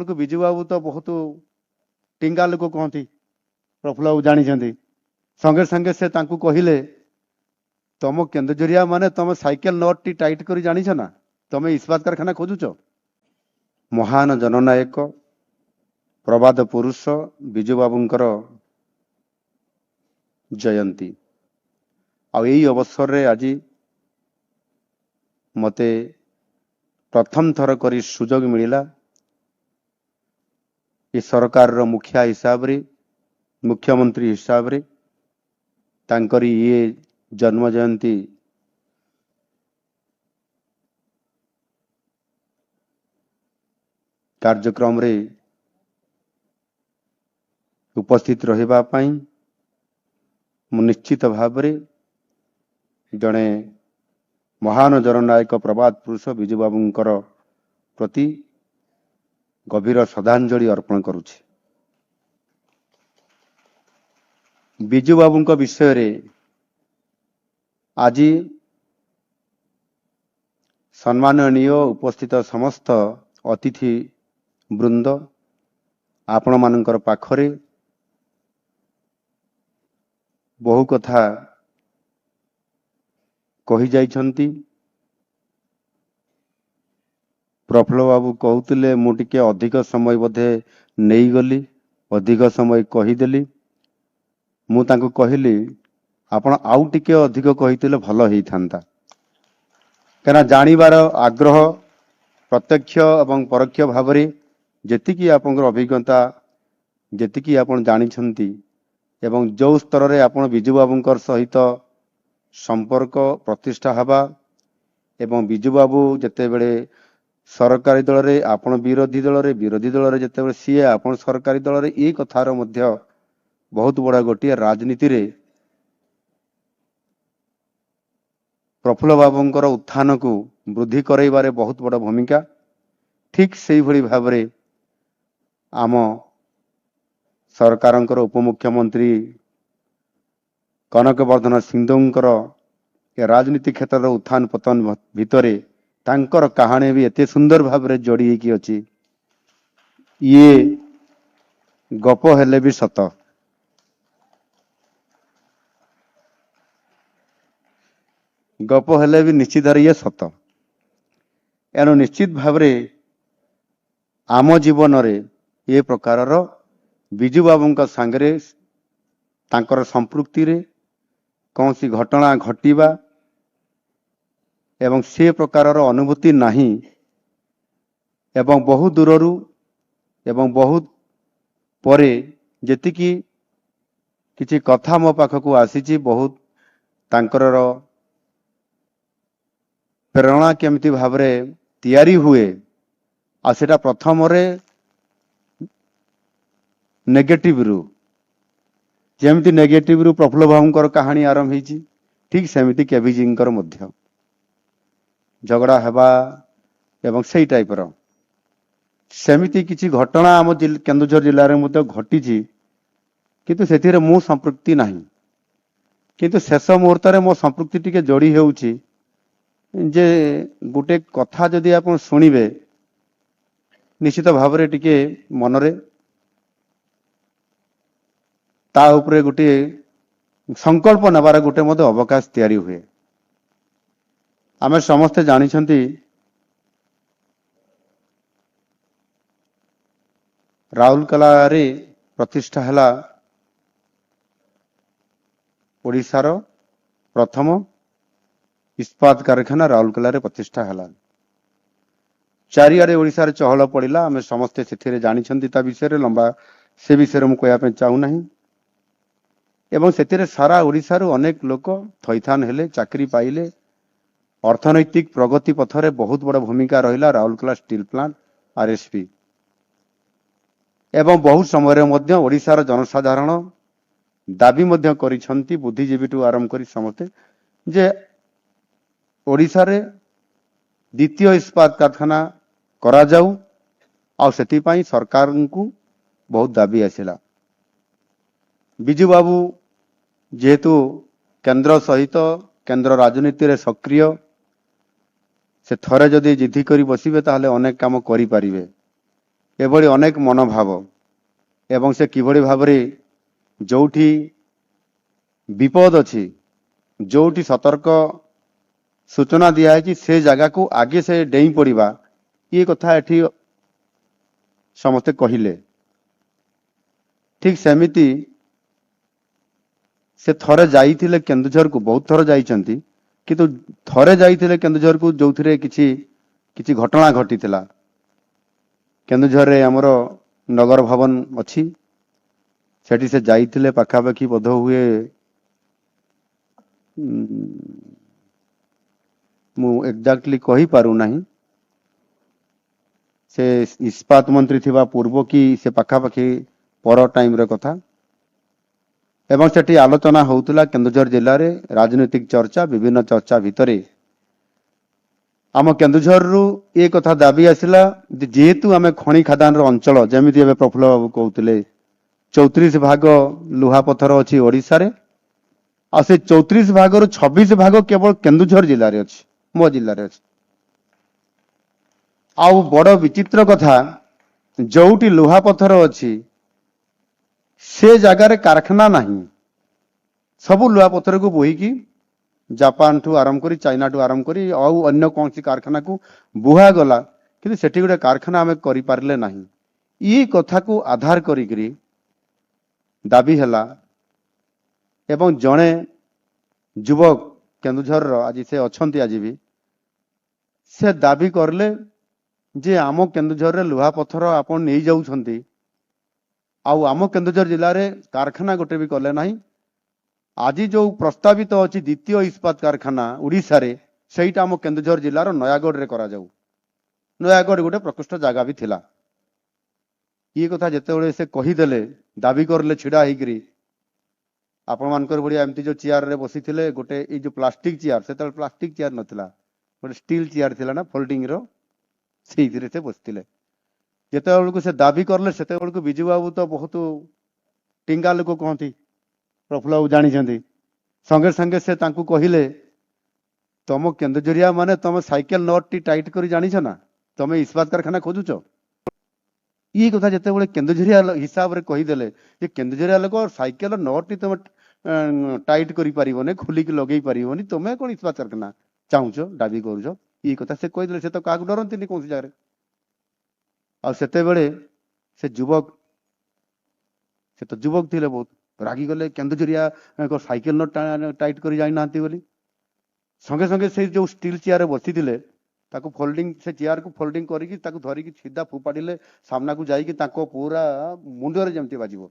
बेलू विजु बाबू तो बहुत टिंगा लोक कहती प्रफुल्ल बाबू जानी संगे संगे से कहले तुम केन्दुझरिया माने तुम साइकेल नट टी टाइट कर जानी ना तुम इस्पात कारखाना खोजुच। महान जननायक प्रबाद पुरुष विजु बाबूंकर जयंती आई अवसर रे आज मते प्रथम थर करी सुजोग मिला ये सरकार रो मुखिया हिसाब रे मुख्यमंत्री हिसाब रे तांकरी ये जन्म जयंती कार्यक्रम रे उपस्थित रहिबा पाई निश्चित भाव रे जड़े महान जननायक प्रबाद पुरुष विजु बाबूंकर प्रति गभीर श्रद्धांजलि अर्पण करुछि। विजु बाबूंक विषय रे आज सम्माननीय उपस्थित समस्त अतिथि वृंद आपण मानकर पाखरे बहु कथा कही जाइछंती। प्रफुल्ल बाबू कहते मु टिके अधिक समय बोधे नहीं गली अधिक समय कहीदेली मु तांको कहली आपण आउ टिके अधिक कहीतिले भलो हेई थांता कना जानिबार आग्रह प्रत्यक्ष एवं परोक्ष भाव रे जेतिकी आपनकर अभिज्ञता जेतिकी आपण जानिछंती एवं जो स्तर रे आपण विजु बाबूंकर सहित संपर्क प्रतिष्ठा हवा एवं विजु बाबू जेते बेले सरकारी दल रे आपण विरोधी दल रे जेते बेले सीए आपण सरकारी दल रे ए कथार मध्य बहुत बड़ा गोटे राजनीति रे प्रफुल्ल बाबूंकर उत्थान को वृद्धि करैबारे बहुत बड़ा भूमिका ठीक से भली भाव रे आम सरकारंकर उपमुख्यमंत्री कनकवर्धन सिंधुंकर ये राजनीति क्षेत्र उत्थान पतन भितरे तांकर कहानी भी एते सुंदर भाव रे जोड़ी की अछि ये गप हेले भी सत गप हेले भी निश्चित ये सत एनु निश्चित भाव रे आम जीवन रे ये प्रकार विजु बाबूंका सांगरे तांकर संपृक्ति रे कौन सी घटना घटिबा एवं से प्रकार अनुभूति नहीं एवं बहुत दूररू एवं बहुत परे जेतिकी किछि कथा मो पाखकू आसीची बहुत तांकर प्रेरणा केमती भाव रे तैयारी हुए आ सेटा प्रथम रे नेगेटिव रु जेमती नेगेटिव रु प्रफुल्ल बाबूंकर कहानी आरंभ होईची ठीक सेमिति केविजींकर मध्य झगड़ा हेबा एवं सही टाइप रो सेमिति किछि घटना आम केन्दुझर जिल्ला रे मध्य घटिची किंतु सेथिरे मो संपृक्ति नाही किंतु शेष मुहूर्त रे मो संपृक्ति टिके जोड़ी हेउची जे गुटे कथा जदि आपण सुनिबे निश्चित भाव रे टिके मनरे ता उपरे गोटे संकल्प नबार गोटे मते अवकाश तैयारी हुए। आमे समस्ते जानिछंती राउरकेला रे प्रतिष्ठा हला ओडिशार प्रथम इस्पात कारखाना राउरकेला रे प्रतिष्ठा हला चारिआडे ओडिशा रे चहल पड़िला आमे समस्ते सेथिरे जानिछंती ता विषय रे लंबा से विषय मु कहया पे चाहू नाही एवं सेतिरे सारा ओडिशा रो अनेक लोक थैथान हेले चाकरी पाइले अर्थनैतिक प्रगति पथरे बहुत बड़ा भूमिका रहिला राउरकेला स्टील प्लांट आरएसपी एवं बहुत समय मध्य ओडिशार जनसाधारण दाबी मध्य करिसंती बुद्धिजीवी टू आरंभ करी समस्ते जे ओडिशा रे द्वितीय इस्पात कारखाना करा जाऊ आ सेति पई सरकार को बहुत दाबी आसिला। विजु बाबू जेहेतु केंद्र सहित केंद्र राजनीति रे सक्रिय से थरे जदि जिद्दी करी बसिबे ताहले अनेक काम करि पारिबे ଏଭଳି ଅନେକ ମନୋଭାବ ଏବଂ ସେ କିଭଳି ଭାବରେ ଯୋଉଠି ବିପଦ ଅଛି, ଯୋଉଠି ସତର୍କ ସୂଚନା ଦିଆଯାଇଛି ସେ ଜାଗାକୁ ଆଗେ ସେ ଡେଇଁ ପଡ଼ିବା, ଏ କଥା ଏଠି ସମସ୍ତେ କହିଲେ। ଠିକ ସେମିତି ସେ ଥରେ ଯାଇଥିଲେ କେନ୍ଦୁଝରକୁ, ବହୁତ ଥର ଯାଇଛନ୍ତି, କିନ୍ତୁ ଥରେ ଯାଇଥିଲେ କେନ୍ଦୁଝରକୁ ଯୋଉଥିରେ କିଛି କିଛି ଘଟଣା ଘଟିଥିଲା। କେନ୍ଦୁଝରରେ ଆମର ନଗର ଭବନ ଅଛି, ସେଠି ସେ ଯାଇଥିଲେ ପାଖାପାଖି ବୋଧ ହୁଏ ମୁଁ ଏକ୍ଜାକ୍ଟଲି କହିପାରୁନାହିଁ, ସେ ଇସ୍ପାତ ମନ୍ତ୍ରୀ ଥିବା ପୂର୍ବ କି ସେ ପାଖାପାଖି ପର ଟାଇମର କଥା। ଏବଂ ସେଠି ଆଲୋଚନା ହେଉଥିଲା କେନ୍ଦୁଝର ଜିଲ୍ଲାରେ ରାଜନୈତିକ ଚର୍ଚ୍ଚା, ବିଭିନ୍ନ ଚର୍ଚ୍ଚା ଭିତରେ ଆମ କେନ୍ଦୁଝରରୁ ଏ କଥା ଦାବି ଆସିଲା ଯେ ଯେହେତୁ ଆମେ ଖଣି ଖାଦାନର ଅଞ୍ଚଳ, ଯେମିତି ଏବେ ପ୍ରଫୁଲ୍ଲ ବାବୁ କହୁଥିଲେ 34 ଭାଗ ଲୁହାପଥର ଅଛି ଓଡ଼ିଶାରେ, ଆଉ ସେ 34 ଭାଗରୁ 26 ଭାଗ କେବଳ କେନ୍ଦୁଝର ଜିଲ୍ଲାରେ ଅଛି, ମୋ ଜିଲ୍ଲାରେ ଅଛି। ଆଉ ବଡ଼ ବିଚିତ୍ର କଥା, ଯୋଉଠି ଲୁହାପଥର ଅଛି ସେ ଜାଗାରେ କାରଖାନା ନାହିଁ। ସବୁ ଲୁହାପଥରକୁ ବୋହିକି ଜାପାନଠୁ ଆରମ୍ଭ କରି, ଚାଇନାଠୁ ଆରମ୍ଭ କରି ଆଉ ଅନ୍ୟ କୌଣସି କାରଖାନାକୁ ବୁହାଗଲା, କିନ୍ତୁ ସେଠି ଗୋଟେ କାରଖାନା ଆମେ କରିପାରିଲେ ନାହିଁ। ଏ କଥାକୁ ଆଧାର କରିକିରି ଦାବି ହେଲା ଏବଂ ଜଣେ ଯୁବକ କେନ୍ଦୁଝରର, ଆଜି ସେ ଅଛନ୍ତି, ଆଜି ବି ସେ ଦାବି କରିଲେ ଯେ ଆମ କେନ୍ଦୁଝରରେ ଲୁହାପଥର ଆପଣ ନେଇଯାଉଛନ୍ତି, ଆଉ ଆମ କେନ୍ଦୁଝର ଜିଲ୍ଲାରେ କାରଖାନା ଗୋଟେ ବି କଲେ ନାହିଁ। ଆଜି ଯୋଉ ପ୍ରସ୍ତାବିତ ଅଛି ଦ୍ୱିତୀୟ ଇସ୍ପାତ କାରଖାନା ଓଡ଼ିଶାରେ, ସେଇଟା ଆମ କେନ୍ଦୁଝର ଜିଲ୍ଲାର ନୟାଗଡ଼ରେ କରାଯାଉ। ନୟାଗଡ଼ ଗୋଟେ ପ୍ରକୃଷ୍ଟ ଜାଗା ବି ଥିଲା। ଇଏ କଥା ଯେତେବେଳେ ସେ କହିଦେଲେ, ଦାବି କରିଲେ ଛିଡ଼ା ହେଇକିରି, ଆପଣମାନଙ୍କର ଭଳିଆ ଏମିତି ଯୋଉ ଚେୟାରରେ ବସିଥିଲେ, ଗୋଟେ ଏଇ ଯୋଉ ପ୍ଲାଷ୍ଟିକ ଚେୟାର, ସେତେବେଳେ ପ୍ଲାଷ୍ଟିକ ଚେୟାର ନଥିଲା, ଗୋଟେ ଷ୍ଟିଲ ଚେୟାର ଥିଲା ନା ଫୋଲ୍ଡିଂର, ସେଇଥିରେ ସେ ବସିଥିଲେ। ଯେତେବେଳକୁ ସେ ଦାବି କରିଲେ ସେତେବେଳକୁ ବିଜୁ ବାବୁ ତ ବହୁତ ଟିଙ୍ଗା ଲୋକ କହନ୍ତି, ପ୍ରଫୁଲ୍ଲ ବାବୁ ଜାଣିଛନ୍ତି। ସଙ୍ଗେ ସଙ୍ଗେ ସେ ତାଙ୍କୁ କହିଲେ, ତମ କେନ୍ଦୁଝରିଆ ମାନେ ତମେ ସାଇକେଲ ନଟଟି ଟାଇଟ୍ କରି ଜାଣିଛ ନା, ତମେ ଇସ୍ପାତ କାରଖାନା ଖୋଜୁଛ। ଇଏ କଥା ଯେତେବେଳେ କେନ୍ଦୁଝରିଆ ହିସାବରେ କହିଦେଲେ ଯେ କେନ୍ଦୁଝରିଆ ଲୋକ ସାଇକେଲ ନଟଟି ତମେ ଟାଇଟ୍ କରିପାରିବନି, ଖୋଲିକି ଲଗେଇ ପାରିବନି, ତମେ କଣ ଇସ୍ପାତ କାରଖାନା ଚାହୁଁଛ, ଦାବି କରୁଛ, ଇଏ କଥା ସେ କହିଦେଲେ। ସେ ତ କାହାକୁ ଡରନ୍ତିନି କୌଣସି ଜାଗାରେ। ଆଉ ସେତେବେଳେ ସେ ତ ଯୁବକ ଥିଲେ, ବହୁତ ରାଗିଗଲେ, କେନ୍ଦୁଝରିଆ ସାଇକେଲ ନଟ ଟାଇଟ୍ କରି ଜାଣିନାହାନ୍ତି ବୋଲି। ସଙ୍ଗେ ସଙ୍ଗେ ସେ ଯୋଉ ଷ୍ଟିଲ ଚେୟାରରେ ବସିଥିଲେ ତାକୁ ଫୋଲ୍ଡିଂ, ସେ ଚେୟାରକୁ ଫୋଲ୍ଡିଂ କରିକି ତାକୁ ଧରିକି ସିଧା ଫୋପାଡ଼ିଲେ ସାମ୍ନାକୁ ଯାଇକି, ତାଙ୍କ ପୁରା ମୁଣ୍ଡରେ ଯେମିତି ବାଜିବ,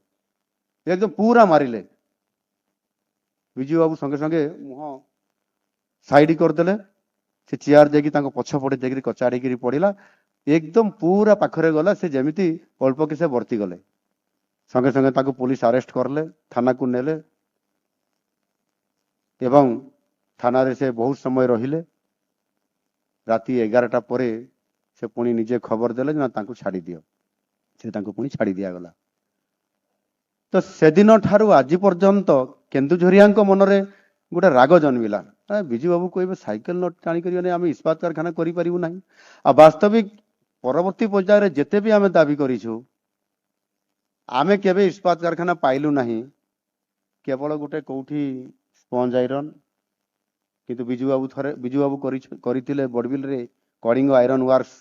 ଏକଦମ ପୁରା ମାରିଲେ। ବିଜୁ ବାବୁ ସଙ୍ଗେ ସଙ୍ଗେ ମୁହଁ ସାଇଡ କରିଦେଲେ, ସେ ଚେୟାର ଯାଇକି ତାଙ୍କ ପଛପଟେ ଯାଇକି କଚାଡ଼ିକିରି ପଡ଼ିଲା, ଏକଦମ ପୁରା ପାଖରେ ଗଲା, ସେ ଯେମିତି ଅଳ୍ପକେ ସେ ବର୍ତ୍ତି ଗଲେ। ସଙ୍ଗେ ସଙ୍ଗେ ତାକୁ ପୋଲିସ ଆରେଷ୍ଟ କରିଲେ, ଥାନାକୁ ନେଲେ ଏବଂ ଥାନାରେ ସେ ବହୁତ ସମୟ ରହିଲେ। ରାତି 11ଟା ପରେ ସେ ପୁଣି ନିଜେ ଖବର ଦେଲେ ନା ତାଙ୍କୁ ଛାଡ଼ି ଦିଅ, ସେ ତାଙ୍କୁ ପୁଣି ଛାଡ଼ି ଦିଆଗଲା। ତ ସେଦିନ ଠାରୁ ଆଜି ପର୍ଯ୍ୟନ୍ତ କେନ୍ଦୁଝରିଆଙ୍କ ମନରେ ଗୋଟେ ରାଗ ଜନ୍ମିଲା, ବିଜୁ ବାବୁ କହିବେ ସାଇକେଲ ନଟ ଟାଣିକରି ଆମେ ଇସ୍ପାତ କାରଖାନା କରିପାରିବୁ ନାହିଁ। ଆଉ ବାସ୍ତବିକ ପରବର୍ତ୍ତୀ ପର୍ଯ୍ୟାୟରେ ଯେତେ ବି ଆମେ ଦାବି କରିଛୁ, ଆମେ କେବେ ଇସ୍ପାତ କାରଖାନା ପାଇଲୁ ନାହିଁ, କେବଳ ଗୋଟେ କୋଉଠି ସ୍ପଞ୍ଜ ଆଇରନ୍। କିନ୍ତୁ ବିଜୁ ବାବୁ କରିଥିଲେ ବଡ଼ବିଲରେ କଳିଙ୍ଗ ଆଇରନ୍ ୱାର୍କସ,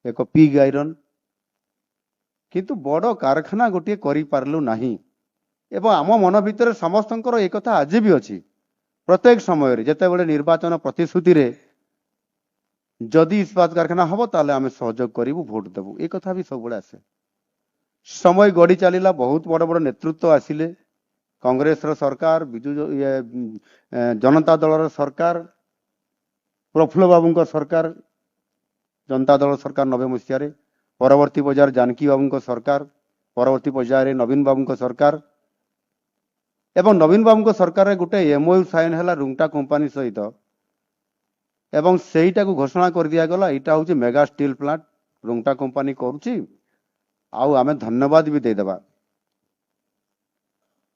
ଏକ ପିଗ୍ ଆଇରନ୍, କିନ୍ତୁ ବଡ଼ କାରଖାନା ଗୋଟିଏ କରିପାରିଲୁ ନାହିଁ। ଏବଂ ଆମ ମନ ଭିତରେ ସମସ୍ତଙ୍କର ଏ କଥା ଆଜି ବି ଅଛି। ପ୍ରତ୍ୟେକ ସମୟରେ ଯେତେବେଳେ ନିର୍ବାଚନ ପ୍ରତିଶ୍ରୁତିରେ ଯଦି ଇସ୍ପାତ କାରଖାନା ହବ ତାହେଲେ ଆମେ ସହଯୋଗ କରିବୁ, ଭୋଟ ଦେବୁ, ଏ କଥା ବି ସବୁବେଳେ ଆସେ। ସମୟ ଗଡ଼ି ଚାଲିଲା, ବହୁତ ବଡ଼ ବଡ଼ ନେତୃତ୍ୱ ଆସିଲେ, କଂଗ୍ରେସର ସରକାର, ଜନତା ଦଳର ସରକାର, ପ୍ରଫୁଲ୍ଲ ବାବୁଙ୍କ ସରକାର, ଜନତା ଦଳ ସରକାର 90 ମସିହାରେ, ପରବର୍ତ୍ତୀ ପର୍ଯ୍ୟାୟରେ ଜାନକୀ ବାବୁଙ୍କ ସରକାର, ପରବର୍ତ୍ତୀ ପର୍ଯ୍ୟାୟରେ ନବୀନ ବାବୁଙ୍କ ସରକାର। ଏବଂ ନବୀନ ବାବୁଙ୍କ ସରକାରରେ ଗୋଟେ MOU ସାଇନ୍ ହେଲା ରୁଙ୍ଗଟା କମ୍ପାନୀ ସହିତ, ଏବଂ ସେଇଟାକୁ ଘୋଷଣା କରିଦିଆଗଲା, ଏଇଟା ହେଉଛି mega steel plant Rungta company କରୁଛି, ଆଉ ଆମେ ଧନ୍ୟବାଦ ବି ଦେଇଦେବା।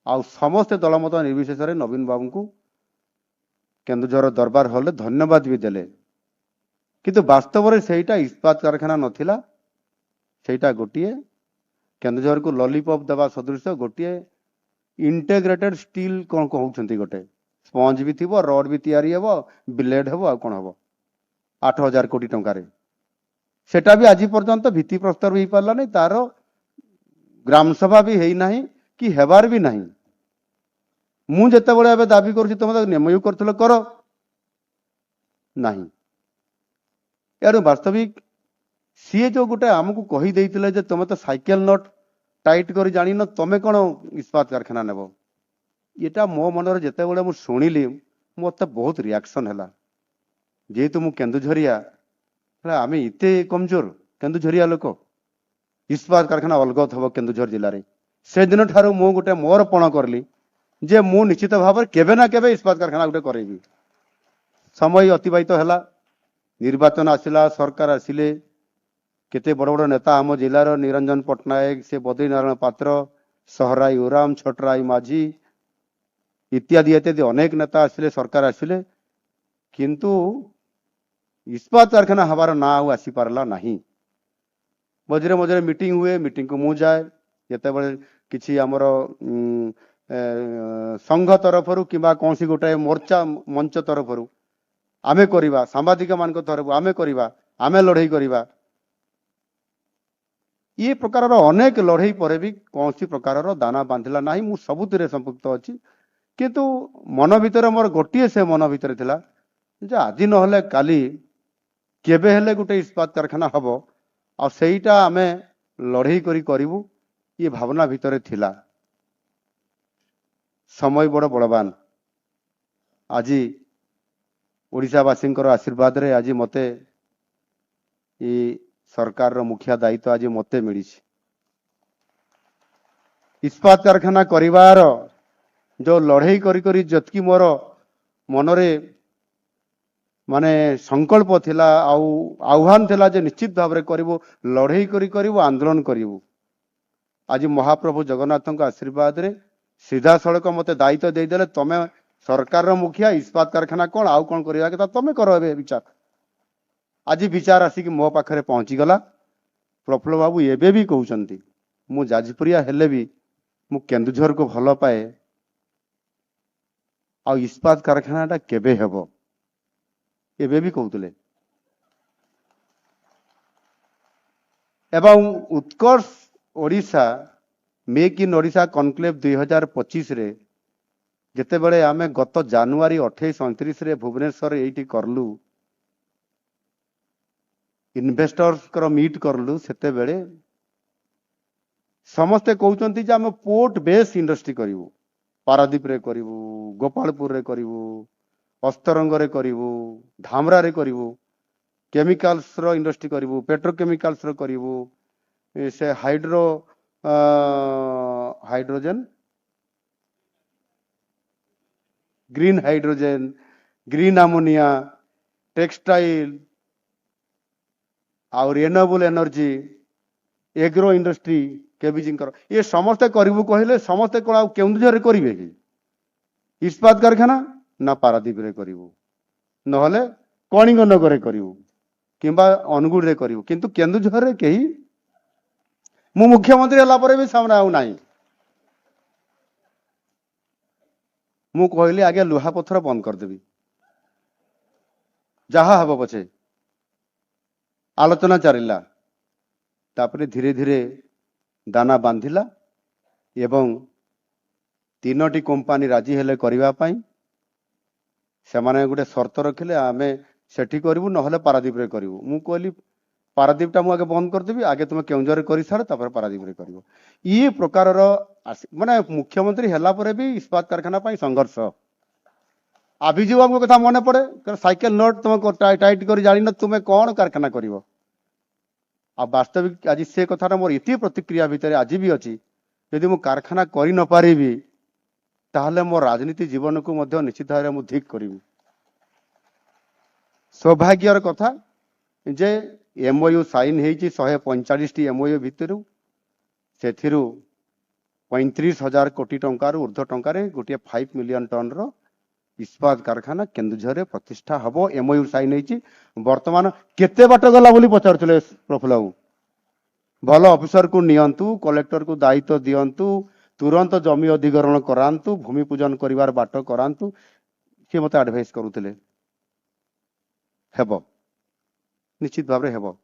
ଆଉ ସମସ୍ତେ ଦଳମତ ନିର୍ବିଶେଷରେ ନବୀନ ବାବୁଙ୍କୁ କେନ୍ଦୁଝର ଦରବାର ହଲରେ ଧନ୍ୟବାଦ ବି ଦେଲେ। କିନ୍ତୁ ବାସ୍ତବରେ ସେଇଟା ଇସ୍ପାତ କାରଖାନା ନଥିଲା, ସେଇଟା ଗୋଟିଏ କେନ୍ଦୁଝରକୁ ଲଲିପପ୍ ଦେବା ସଦୃଶ ଗୋଟିଏ ଇଣ୍ଟିଗ୍ରେଟେଡ୍ ଷ୍ଟିଲ୍ କ'ଣ କହୁଛନ୍ତି, ଗୋଟେ ସ୍ପଞ୍ଜ ବି ଥିବ, ରଡ୍ ବି ତିଆରି ହେବ, ବ୍ଲେଡ୍ ହେବ, ଆଉ କ'ଣ ହେବ 8,000 କୋଟି ଟଙ୍କାରେ। ସେଟା ବି ଆଜି ପର୍ଯ୍ୟନ୍ତ ଭିତ୍ତି ପ୍ରସ୍ତର ହେଇପାରିଲାନି, ତାର ଗ୍ରାମସଭା ବି ହେଇନାହିଁ କି ହେବାର ବି ନାହିଁ। ମୁଁ ଯେତେବେଳେ ଏବେ ଦାବି କରୁଛି ତମେ ତାକୁ ଏମଓୟୁ କରିଥିଲ, କର ନାହିଁ। ଏଣୁ ବାସ୍ତବିକ ସିଏ ଯୋଉ ଗୋଟେ ଆମକୁ କହିଦେଇଥିଲେ ଯେ ତମେ ତ ସାଇକେଲ ନଟ୍ ଟାଇଟ୍ କରି ଜାଣିନ, ତମେ କ'ଣ ଇସ୍ପାତ କାରଖାନା ନେବ। ଏଟା ମୋ ମନରେ ଯେତେବେଳେ ମୁଁ ଶୁଣିଲି ମତେ ବହୁତ ରିଆକ୍ସନ ହେଲା। ଯେହେତୁ ମୁଁ କେନ୍ଦୁଝରିଆ, ଆମେ ଏତେ କମଜୋର କେନ୍ଦୁଝରିଆ ଲୋକ, ଇସ୍ପାତ କାରଖାନା ଅଲଗତ ହବ କେନ୍ଦୁଝର ଜିଲ୍ଲାରେ। ସେଦିନ ଠାରୁ ମୁଁ ଗୋଟେ ମୋର ପଣ କରିଲି ଯେ ମୁଁ ନିଶ୍ଚିତ ଭାବରେ କେବେ ନା କେବେ ଇସ୍ପାତ କାରଖାନା ଗୋଟେ କରେଇବି। ସମୟ ଅତିବାହିତ ହେଲା, ନିର୍ବାଚନ ଆସିଲା, ସରକାର ଆସିଲେ, କେତେ ବଡ଼ ବଡ଼ ନେତା ଆମ ଜିଲ୍ଲାର ନିରଞ୍ଜନ ପଟ୍ଟନାୟକ, ସେ ବଦ୍ରିନାରାୟଣ ପାତ୍ର, ସହରାଇ ଓରାମ, ଛଟରାଇ ମାଝୀ ଇତ୍ୟାଦି ଇତ୍ୟାଦି ଅନେକ ନେତା ଆସିଲେ, ସରକାର ଆସିଲେ, କିନ୍ତୁ ଇସ୍ପାତ କାରଖାନା ହେବାର ନାଁ ଆଉ ଆସିପାରିଲା ନାହିଁ। ମଝିରେ ମଝିରେ ମିଟିଂ ହୁଏ, ମିଟିଂକୁ ମୁଁ ଯାଏ। ଯେତେବେଳେ କିଛି ଆମର ସଂଘ ତରଫରୁ କିମ୍ବା କୌଣସି ଗୋଟାଏ ମୋର୍ଚ୍ଚା ମଞ୍ଚ ତରଫରୁ ଆମେ କରିବା, ସାମ୍ବାଦିକ ମାନଙ୍କ ତରଫରୁ ଆମେ କରିବା, ଆମେ ଲଢ଼େଇ କରିବା, ଏ ପ୍ରକାରର ଅନେକ ଲଢ଼େଇ ପରେ ବି କୌଣସି ପ୍ରକାରର ଦାନା ବାନ୍ଧିଲା ନାହିଁ। ମୁଁ ସବୁଥିରେ ସମ୍ପୃକ୍ତ ଅଛି, କିନ୍ତୁ ମନ ଭିତରେ ମୋର ଗୋଟିଏ ସେ ମନ ଭିତରେ ଥିଲା ଯେ ଆଜି ନହେଲେ କାଲି କେବେ ହେଲେ ଗୋଟେ ଇସ୍ପାତ କାରଖାନା ହବ, ଆଉ ସେଇଟା ଆମେ ଲଢ଼େଇ କରି କରିବୁ, ଏ ଭାବନା ଭିତରେ ଥିଲା। ସମୟ ବଡ଼ ବଳବାନ। ଆଜି ଓଡ଼ିଶାବାସୀଙ୍କର ଆଶୀର୍ବାଦରେ ଆଜି ମତେ ଏ ସରକାରର ମୁଖିଆ ଦାୟିତ୍ୱ ଆଜି ମତେ ମିଳିଛି। ଇସ୍ପାତ କାରଖାନା କରିବାର ଯୋଉ ଲଢ଼େଇ କରି କରି ଯେତିକି ମୋର ମନରେ ମାନେ ସଂକଳ୍ପ ଥିଲା, ଆଉ ଆହ୍ୱାନ ଥିଲା ଯେ ନିଶ୍ଚିତ ଭାବରେ କରିବୁ, ଲଢ଼େଇ କରି କରିବୁ, ଆନ୍ଦୋଳନ କରିବୁ। ଆଜି ମହାପ୍ରଭୁ ଜଗନ୍ନାଥଙ୍କ ଆଶୀର୍ବାଦରେ ସିଧାସଳଖ ମତେ ଦାୟିତ୍ୱ ଦେଇଦେଲେ, ତମେ ସରକାରର ମୁଖିଆ, ଇସ୍ପାତ କାରଖାନା କ'ଣ ଆଉ କ'ଣ କରିବା କଥା ତମେ କର ଏବେ ବିଚାର। ଆଜି ବିଚାର ଆସିକି ମୋ ପାଖରେ ପହଞ୍ଚିଗଲା। ପ୍ରଫୁଲ୍ଲ ବାବୁ ଏବେ ବି କହୁଛନ୍ତି, ମୁଁ ଯାଜପୁରିଆ ହେଲେ ବି ମୁଁ କେନ୍ଦୁଝରକୁ ଭଲ ପାଏ, ଆଉ ଇସ୍ପାତ କାରଖାନାଟା କେବେ ହେବ ଏବେ ବି କହୁଥିଲେ। ଏବଂ Utkarsh Odisha make in Odisha conclave 2025ରେ ଯେତେବେଳେ ଆମେ ଗତ ଜାନୁଆରୀ 28-29ରେ ଭୁବନେଶ୍ୱର ଏଇଠି କରଲୁ, ଇନଭେଷ୍ଟର୍ସଙ୍କର ମିଟ୍ କରଲୁ, ସେତେବେଳେ ସମସ୍ତେ କହୁଛନ୍ତି ଯେ ଆମେ ପୋର୍ଟ ବେସ୍ ଇଣ୍ଡଷ୍ଟ୍ରି କରିବୁ, ପାରାଦୀପରେ କରିବୁ, ଗୋପାଳପୁରରେ କରିବୁ, ଅସ୍ତରଙ୍ଗରେ କରିବୁ, ଧାମରାରେ କରିବୁ, କେମିକାଲ୍ସର ଇଣ୍ଡଷ୍ଟ୍ରି କରିବୁ, ପେଟ୍ରୋକେମିକାଲ୍ସର କରିବୁ, ସେ hydrogen, green hydrogen, green ammonia, textile आउ रिन्यूएबल एनर्जी, एग्रो इंडस्ट्री केबीजींकर ये समस्ते करिबु कहले समस्ते कोन आ केउंझर करिवे कि इस्पात कारखाना ना पारादीप रे करिबु नहले कणिंग नगर रे करिबु किंबा अनुगुड़ रे करिबु किंतु केन्दुझर रे केही मु मुख्यमंत्री हला परे भी सामने आउ नाही। मु कहली आगे लुहा पत्थर बंद कर देबी जहा हबो पछे आलोचना चलिला तापरे धीरे धीरे दाना बांधिला एवं तीनोटी कंपनी राजी हेले करिवा पाई सेमाने गुटे शर्त रखिले आमे सेठी करिवु नहले पारादीप रे करिवु। मु कहली पारादीप टा मु आगे बंद कर देबी आगे तुम केउंझर रे करि सार तापर पारादीप रे करिवु। ई प्रकार रो माने मुख्यमंत्री हेला परे भी इस्पात कारखाना पाई संघर्ष अभिजीव हमको कथा मन पड़े साइकेल नट तुम टाइट कर जान तुम कौन कारखाना कर वास्तविक आज से कथा मोर इति प्रतिक्रिया भितर आज भी अच्छी यदि मु कारखाना कर न पारिबी ताहले मो राजनीति जीवन को मध्य निश्चित भाव में धिक करी। सौभाग्यर कथा जे एमओयू साइन होती 145 एमओयू भितर से 35,000 कोटी टंकार ऊर्ध्व टंकार गोटे 5 मिलियन टन रो इस्पात कारखाना केन्दुझर प्रतिष्ठा हम एमओयू साइन होती। बर्तमान केते बाट गला बोली पचारुले प्रफुल्ल बाबू भल ऑफिसर को नियंतु कलेक्टर को दायित्व दियंतु तुरंत जमी अधिग्रहण करांतु भूमि पूजन करिवार बाट करांतु सी मते एडवाइस करूथिले हेबो निश्चित भाव में हेबो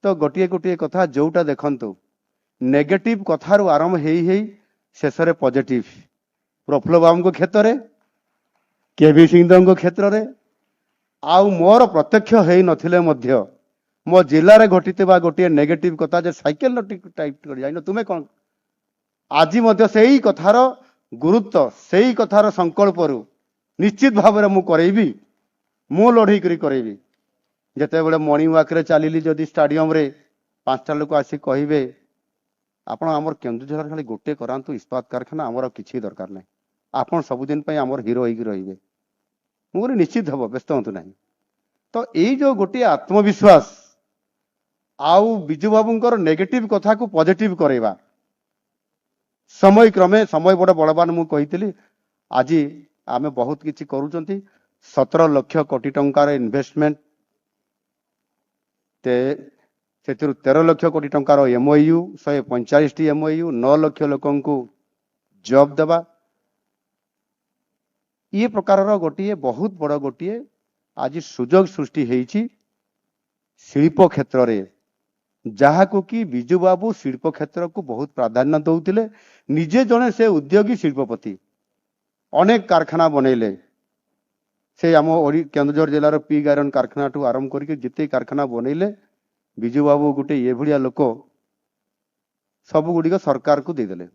तो गोटे गोटे कथा जोटा देखंतु नेगेटिव कथारू आरंभ हेई शेष रे पॉजिटिव प्रफुल्ल बाबू को क्षेत्र रे केवी सिंह को क्षेत्र रे आउ मोर प्रत्यक्ष हेई नथिले मध्य मो जिले में घटी गोटे नेगेटिव कथा जे साइकेल टाइप कर जाइन तुमे कौन आज से कथार गुरुत्व से कथार संकल्प निश्चित भाव में मु करेबी मु लड़ई करेबी जिते बड़े मॉर्निंग वॉक रे चलिली जदि स्टाडियम रे 5टा लोक आसी कहिबे आपण आमर केन्दुझर खाली गोटे करांतु इस्पात कारखाना आमर किछि दरकार नै आपण सबुदिन पई आमर हीरो होई रहिबे मु निश्चित हबो व्यस्त होतु नाही तो एई जो गोटे आत्मविश्वास आउ बिजू बाबूंकर नेगेटिव कथा को पॉजिटिव करेबा समय क्रमे समय बड़ बलवान मु कहितली आज आमे बहुत किछि करूचंती 17 लाख कोटी टंकार इन्वेस्टमेंट ते सेतिरु 13 लाख कोटी टंकार एमओयू 145 टी एमओयू 9 लाख लोकन को जॉब देबा ये प्रकार गोटे बहुत बड़ गोटे आज सुजोग सृष्टि हेइछि शिल्प क्षेत्र रे जहा को कि बिजू बाबू शिल्प क्षेत्र को बहुत प्राधान्य दौतिले निजे जने से उद्योगी शिल्पपति अनेक कारखाना बनैले से आम केन्दुझर जिलार पी आयरन कारखाना ठू आरंभ करके जिते कारखाना बनैले बिजू बाबू गोटे ये भलिया लोक सब गुड़िक सरकार को देदेले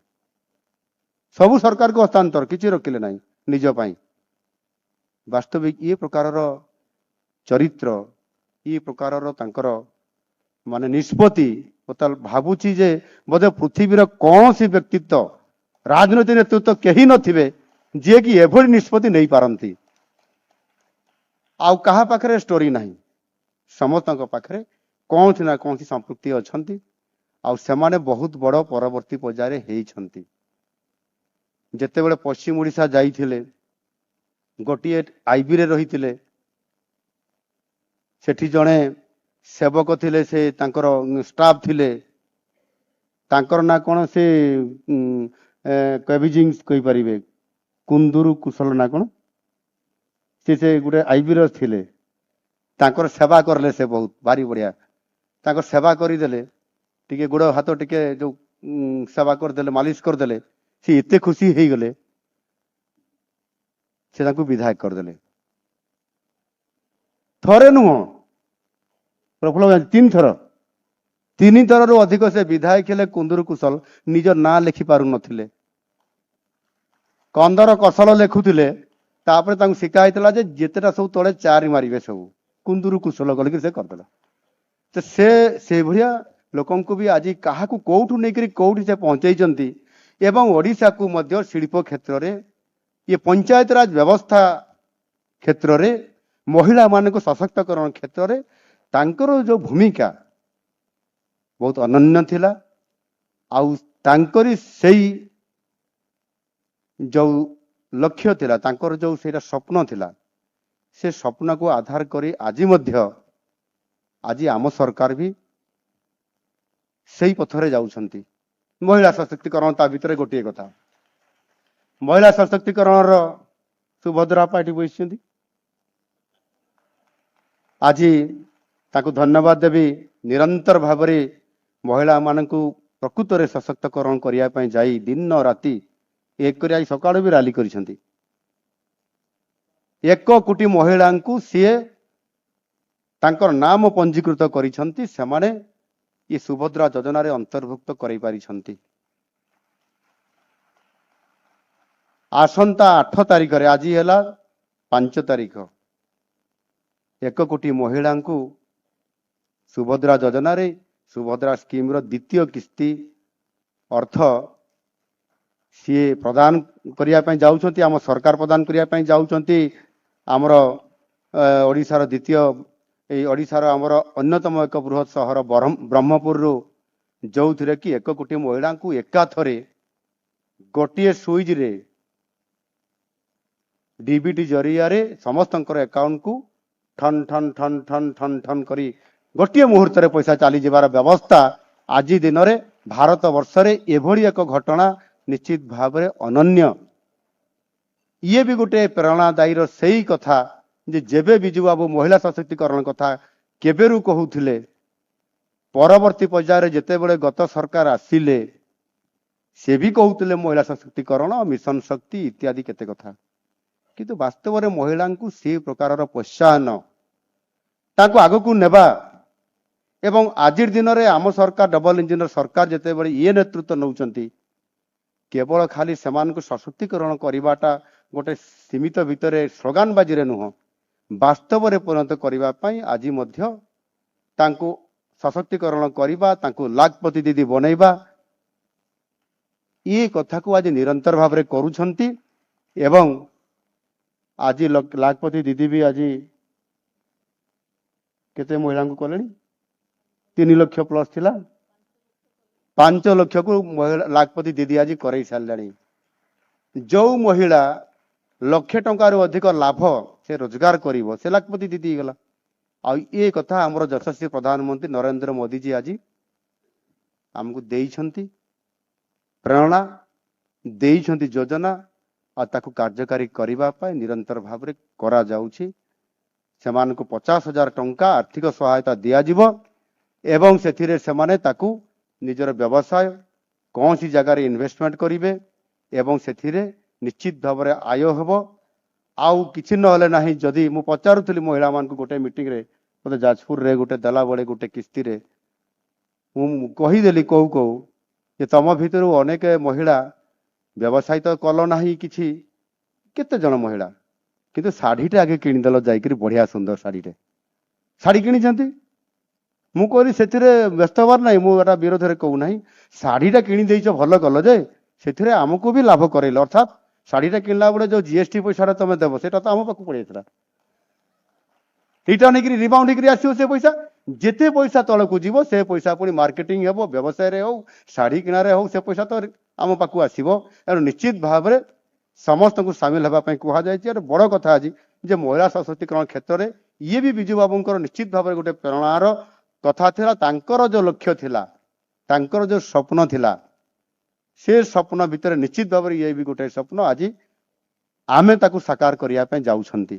सबू सरकार को हस्तांतर किसी रखिले नहीं निज पाई वास्तविक ये प्रकार चरित्र ये प्रकार तांकर माने निष्पत्ति भावुची जे बोधे पृथ्वीर कौन सी व्यक्तित्व राजनीति नेतृत्व कहीं नथिबे जे कि एभली निष्पत्ति नहीं पारंती आउ कहा पाखरे स्टोरी नहीं समस्त पाखरे कौन ना कौन सी संपृक्ति अछंती आउ सेमाने बहुत बड़ परवर्ती पर्याय हेइछंती जेते बेले पश्चिम ओडिशा जाइथिले गोटिए आईबी रे रहिथिले सेठी जणे सेवक थिले से तांकर स्टाफ थिले तांकर ना कोन से केविजिंग कहि परिबे कुंदुरु कुशल ना कोन से गुटे आईबी रो थिले तांकर सेवा करले से बहुत भारी बढ़िया तांकर सेवा करी देले टिके गुड़ हाथ टिके जो सेवा कर देले मालिश कर देले से एते खुशी हेई गले से तांको विधायक कर देले थरे नुह प्रफुल्ल 3 थर 3 थर रु अधिक से विधायक हेले कुंदुरु कुशल निज ना लिखि पारु नथिले कंदर कसल लेखुथिले तापर तांको शिकायतला जे जेतेटा सब तळे चारि मारिबे सब कुंदुरु कुशल गलि से करदेला तो से भलिया लोकन को भी आज कहा को कोठु नै करी कोठी से पहुंचैचंती एवं ओडिशा को मध्य शिल्प क्षेत्र रे ये पंचायत राज व्यवस्था क्षेत्र रे महिला मान को सशक्तकरण क्षेत्र रे तांकर जो भूमिका बहुत अनन्य थिला आउ तांकरी सेई जो लक्ष्य थिला तांकर जो सेटा स्वप्न थिला से स्वप्न को आधार करी आज मध्य आज आम सरकार भी सही पथरे जाउछंती महिला सशक्तिकरण ता भितर गोटे कथा महिला सशक्तिकरण सुभद्रा पार्टी बसिଛନ୍ତି आज ताकू धन्यवाद देवी निरंतर भाव महिला मानू प्रकृत रे सशक्तकरण करिया पई जाई दिन राति एक करी आज सकाळ भी रैली करिसेंती 1 कोटी महिला को सीए तांकर नाम पंजीकृत करिसेंती सेमाने ये सुभद्रा योजना रे अंतर्भुक्त करि पारिछंती आसंता 8 तारिख रे आज हैला 5 तारिख 1 कोटी महिला को सुभद्रा योजना रे सुभद्रा स्कीम रो द्वितीय किस्ती अर्थ सी प्रदान करिया पई जाउछंती आम सरकार प्रदान करिया पई जाउछंती आमर ओडिसा रो द्वितीय ए ओडिसा रो आमर अन्यतम एक बृहत शहर ब्रह्मपुर रो जो थिरे कि 1 कोटी महिला को एका थरे गोटिए सुइज रे डीबीटी जरिया रे समस्त अकाउंट को ठन ठन ठन ठन ठन ठन करी गोटे मुहूर्त रे पैसा चली जबार व्यवस्था ଆଜି ଦିନରେ ଭାରତ ବର୍ଷରେ ଏଭଳି ଏକ ଘଟଣା ନିଶ୍ଚିତ ଭାବରେ ଅନନ୍ୟ। ଇଏ ବି ଗୋଟେ ପ୍ରେରଣାଦାୟୀର ସେଇ କଥା ଯେ ଯେବେ ବିଜୁ ବାବୁ ମହିଳା ସଶକ୍ତିକରଣ କଥା କେବେରୁ କହୁଥିଲେ, ପରବର୍ତ୍ତୀ ପର୍ଯ୍ୟାୟରେ ଯେତେବେଳେ ଗତ ସରକାର ଆସିଲେ ସେ ବି କହୁଥିଲେ ମହିଳା ସଶକ୍ତିକରଣ, ମିଶନ ଶକ୍ତି ଇତ୍ୟାଦି କେତେ କଥା। କିନ୍ତୁ ବାସ୍ତବରେ ମହିଳାଙ୍କୁ ସେ ପ୍ରକାରର ପ୍ରୋତ୍ସାହନ, ତାଙ୍କୁ ଆଗକୁ ନେବା ଏବଂ ଆଜିର ଦିନରେ ଆମ ସରକାର ଡବଲ ଇଞ୍ଜିନର ସରକାର ଯେତେବେଳେ ଇଏ ନେତୃତ୍ୱ ନେଉଛନ୍ତି, କେବଳ ଖାଲି ସେମାନଙ୍କୁ ସଶକ୍ତିକରଣ କରିବାଟା ଗୋଟେ ସୀମିତ ଭିତରେ ସ୍ଲୋଗାନବାଜିରେ ନୁହଁ, ବାସ୍ତବରେ ପରିଣତ କରିବା ପାଇଁ ଆଜି ମଧ୍ୟ ତାଙ୍କୁ ସଶକ୍ତିକରଣ କରିବା, ତାଙ୍କୁ ଲାଖପତି ଦିଦି ବନେଇବା, ଏ କଥାକୁ ଆଜି ନିରନ୍ତର ଭାବରେ କରୁଛନ୍ତି। ଏବଂ ଆଜି ଲାଖପତି ଦିଦି ବି ଆଜି କେତେ ମହିଳାଙ୍କୁ କଲେଣି? 3 ଲକ୍ଷ ପ୍ଲସ୍ ଥିଲା, 5 ଲକ୍ଷକୁ ଲାଖପତି ଦିଦି ଆଜି କରେଇ ସାରିଲାଣି। ଯୋଉ ମହିଳା ଲକ୍ଷେ ଟଙ୍କାରୁ ଅଧିକ ଲାଭ ସେ ରୋଜଗାର କରିବ ସେ ଲାଖପତି ଦିଦି ହେଇଗଲା। ଆଉ ଏ କଥା ଆମର ଯଶସ୍ୱୀ ପ୍ରଧାନମନ୍ତ୍ରୀ ନରେନ୍ଦ୍ର ମୋଦିଜୀ ଆଜି ଆମକୁ ଦେଇଛନ୍ତି ପ୍ରେରଣା, ଦେଇଛନ୍ତି ଯୋଜନା, ଆଉ ତାକୁ କାର୍ଯ୍ୟକାରୀ କରିବା ପାଇଁ ନିରନ୍ତର ଭାବରେ କରାଯାଉଛି। ସେମାନଙ୍କୁ 50,000 ଟଙ୍କା ଆର୍ଥିକ ସହାୟତା ଦିଆଯିବ ଏବଂ ସେଥିରେ ସେମାନେ ତାକୁ ନିଜର ବ୍ୟବସାୟ କୌଣସି ଜାଗାରେ ଇନଭେଷ୍ଟମେଣ୍ଟ କରିବେ ଏବଂ ସେଥିରେ ନିଶ୍ଚିତ ଭାବରେ ଆୟ ହେବ। ଆଉ କିଛି ନହେଲେ ନାହିଁ, ଯଦି ମୁଁ ପଚାରୁଥିଲି ମହିଳାମାନଙ୍କୁ ଗୋଟେ ମିଟିଂରେ, ମୋତେ ଯାଜପୁରରେ ଗୋଟେ ଦେଲାବେଳେ ଗୋଟେ କିସ୍ତିରେ ମୁଁ କହିଦେଲି କହୁ କହୁ ଯେ ତମ ଭିତରୁ ଅନେକ ମହିଳା ବ୍ୟବସାୟ ତ କଲ ନାହିଁ କିଛି, କେତେ ଜଣ ମହିଳା କିନ୍ତୁ ଶାଢ଼ୀଟା ଆଗେ କିଣିଦେଲ ଯାଇକରି, ବଢିଆ ସୁନ୍ଦର ଶାଢ଼ୀଟେ ଶାଢ଼ୀ କିଣିଛନ୍ତି। ମୁଁ କହିଲି ସେଥିରେ ବ୍ୟସ୍ତ ହେବାର ନାହିଁ, ମୁଁ ଏଟା ବିରୋଧରେ କହୁନାହିଁ, ଶାଢ଼ୀଟା କିଣିଦେଇଛ ଭଲ କଲ ଯେ ସେଥିରେ ଆମକୁ ବି ଲାଭ କରେଇଲ, ଅର୍ଥାତ୍ ଶାଢ଼ୀଟା କିଣିଲା ବେଳେ ଯୋଉ ଜିଏସଟି ପଇସାଟା ତମେ ଦେବ ସେଟା ତ ଆମ ପାଖକୁ ପଳେଇଥିଲା, ରିଟର୍ନ ହେଇକିରି ରିବାଉଣ୍ଡ ହେଇକିରି ଆସିବ ସେ ପଇସା। ଯେତେ ପଇସା ତଳକୁ ଯିବ ସେ ପଇସା ପୁଣି ମାର୍କେଟିଂ ହେବ, ବ୍ୟବସାୟରେ ହଉ ଶାଢ଼ୀ କିଣାରେ ହଉ, ସେ ପଇସା ତ ଆମ ପାଖକୁ ଆସିବ। ଏଣୁ ନିଶ୍ଚିତ ଭାବରେ ସମସ୍ତଙ୍କୁ ସାମିଲ ହେବା ପାଇଁ କୁହାଯାଇଛି। ଆଉ ବଡ଼ କଥା ଆଜି ଯେ ମହିଳା ସଶକ୍ତିକରଣ କ୍ଷେତ୍ରରେ ଇଏ ବି ବିଜୁ ବାବୁଙ୍କର ନିଶ୍ଚିତ ଭାବରେ ଗୋଟେ ପ୍ରେରଣାର କଥା ଥିଲା। ତାଙ୍କର ଯୋଉ ଲକ୍ଷ୍ୟ ଥିଲା, ତାଙ୍କର ଯୋଉ ସ୍ୱପ୍ନ ଥିଲା, ସେ ସ୍ୱପ୍ନ ଭିତରେ ନିଶ୍ଚିତ ଭାବରେ ଇଏ ବି ଗୋଟେ ସ୍ୱପ୍ନ ଆଜି ଆମେ ତାକୁ ସାକାର କରିବା ପାଇଁ ଯାଉଛନ୍ତି।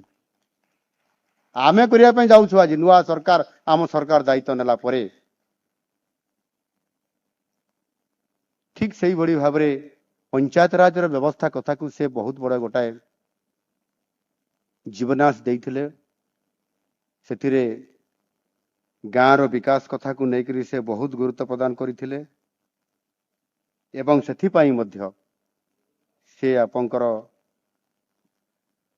ଆମେ କରିବା ପାଇଁ ଯାଉଛୁ। ଆଜି ନୂଆ ସରକାର, ଆମ ସରକାର ଦାୟିତ୍ୱ ନେଲା ପରେ ଠିକ ସେଇଭଳି ଭାବରେ ପଞ୍ଚାୟତ ରାଜର ବ୍ୟବସ୍ଥା କଥାକୁ ସେ ବହୁତ ବଡ଼ ଗୋଟାଏ ଜୀବନାଶ ଦେଇଥିଲେ। ସେଥିରେ ଗାଁର ବିକାଶ କଥାକୁ ନେଇକରି ସେ ବହୁତ ଗୁରୁତ୍ୱ ପ୍ରଦାନ କରିଥିଲେ ଏବଂ ସେଥିପାଇଁ ମଧ୍ୟ ସେ ଆପଣଙ୍କର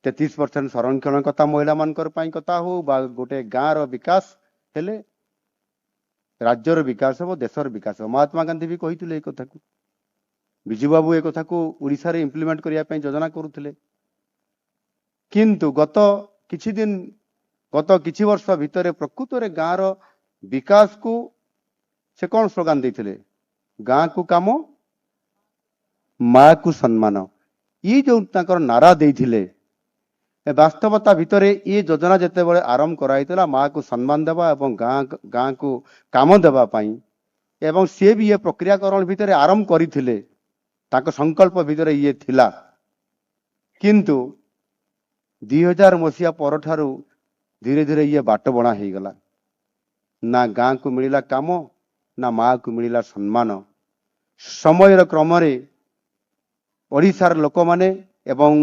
33% ସଂରକ୍ଷଣ କଥା ମହିଳାମାନଙ୍କର ପାଇଁ କଥା ହଉ ବା ଗୋଟେ ଗାଁର ବିକାଶ ହେଲେ ରାଜ୍ୟର ବିକାଶ ହେବ, ଦେଶର ବିକାଶ ହେବ। ମହାତ୍ମା ଗାନ୍ଧୀ ବି କହିଥିଲେ ଏ କଥାକୁ। ବିଜୁ ବାବୁ ଏ କଥାକୁ ଓଡ଼ିଶାରେ ଇମ୍ପ୍ଲିମେଣ୍ଟ କରିବା ପାଇଁ ଯୋଜନା କରୁଥିଲେ। କିନ୍ତୁ ଗତ କିଛି ବର୍ଷ ଭିତରେ ପ୍ରକୃତରେ ଗାଁର ବିକାଶକୁ ସେ କ'ଣ ସ୍ଲୋଗାନ ଦେଇଥିଲେ? ଗାଁକୁ କାମ, ମାକୁ ସମ୍ମାନ। ଇଏ ଯୋଉ ତାଙ୍କର ନାରା ଦେଇଥିଲେ, ବାସ୍ତବତା ଭିତରେ ଏ ଯୋଜନା ଯେତେବେଳେ ଆରମ୍ଭ କରାଯାଇଥିଲା ମାକୁ ସମ୍ମାନ ଦେବା ଏବଂ ଗାଁକୁ କାମ ଦେବା ପାଇଁ, ଏବଂ ସିଏ ବି ଏ ପ୍ରକ୍ରିୟାକରଣ ଭିତରେ ଆରମ୍ଭ କରିଥିଲେ, ତାଙ୍କ ସଂକଳ୍ପ ଭିତରେ ଇଏ ଥିଲା। କିନ୍ତୁ 2000 ମସିହା ପରଠାରୁ ଧୀରେ ଧୀରେ ଇଏ ବାଟ ବଣା ହେଇଗଲା। ନା ଗାଁକୁ ମିଳିଲା କାମ, ନା ମାକୁ ମିଳିଲା ସମ୍ମାନ। ସମୟର କ୍ରମରେ ଓଡ଼ିଶାର ଲୋକମାନେ ଏବଂ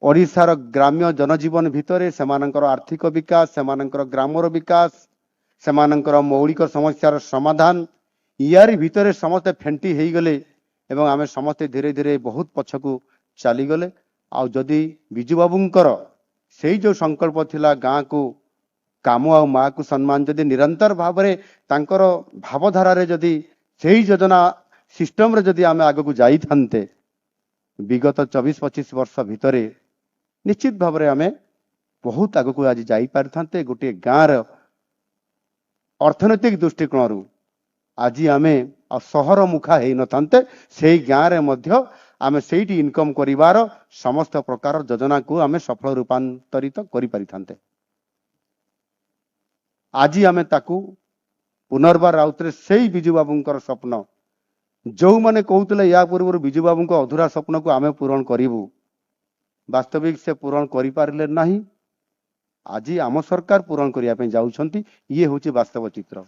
ଓଡ଼ିଶାର ଗ୍ରାମ୍ୟ ଜନଜୀବନ ଭିତରେ ସେମାନଙ୍କର ଆର୍ଥିକ ବିକାଶ, ସେମାନଙ୍କର ଗ୍ରାମର ବିକାଶ, ସେମାନଙ୍କର ମୌଳିକ ସମସ୍ୟାର ସମାଧାନ, ইয়াରି ଭିତରେ ସମସ୍ତେ ଫେଣ୍ଟି ହେଇଗଲେ ଏବଂ ଆମେ ସମସ୍ତେ ଧୀରେ ଧୀରେ ବହୁତ ପଛକୁ ଚାଲିଗଲେ। ଆଉ ଯଦି ବିଜୁ ବାବୁଙ୍କର ସେଇ ଯୋଉ ସଂକଳ୍ପ ଥିଲା ଗାଁକୁ କାମ ଆଉ ମାକୁ ସମ୍ମାନ, ଯଦି ନିରନ୍ତର ଭାବରେ ତାଙ୍କର ଭାବଧାରାରେ ଯଦି ସେଇ ଯୋଜନା ସିଷ୍ଟମରେ ଯଦି ଆମେ ଆଗକୁ ଯାଇଥାନ୍ତେ, ବିଗତ 24-25 ବର୍ଷ ଭିତରେ ନିଶ୍ଚିତ ଭାବରେ ଆମେ ବହୁତ ଆଗକୁ ଆଜି ଯାଇପାରିଥାନ୍ତେ। ଗୋଟିଏ ଗାଁର ଅର୍ଥନୈତିକ ଦୃଷ୍ଟିକୋଣରୁ ଆଜି ଆମେ ଆଉ ସହର ମୁଖା ହେଇନଥାନ୍ତେ, ସେଇ ଗାଁରେ ମଧ୍ୟ ଆମେ ସେଇଠି ଇନକମ୍ କରିବାର ସମସ୍ତ ପ୍ରକାର ଯୋଜନାକୁ ଆମେ ସଫଳ ରୂପାନ୍ତରିତ କରିପାରିଥାନ୍ତେ। ଆଜି ଆମେ ତାକୁ पुनर्बार आउथरे सेई बिजू बाबूंकर स्वप्न जो माने कहूतले या पूर्व बिजू बाबू अधूरा स्वप्न को आमे पूरण करिवु वास्तविक से पूरण करि पारले नाही। आज आम सरकार पूरण करिया पे जाउछंती। ये होची वास्तव चित्र।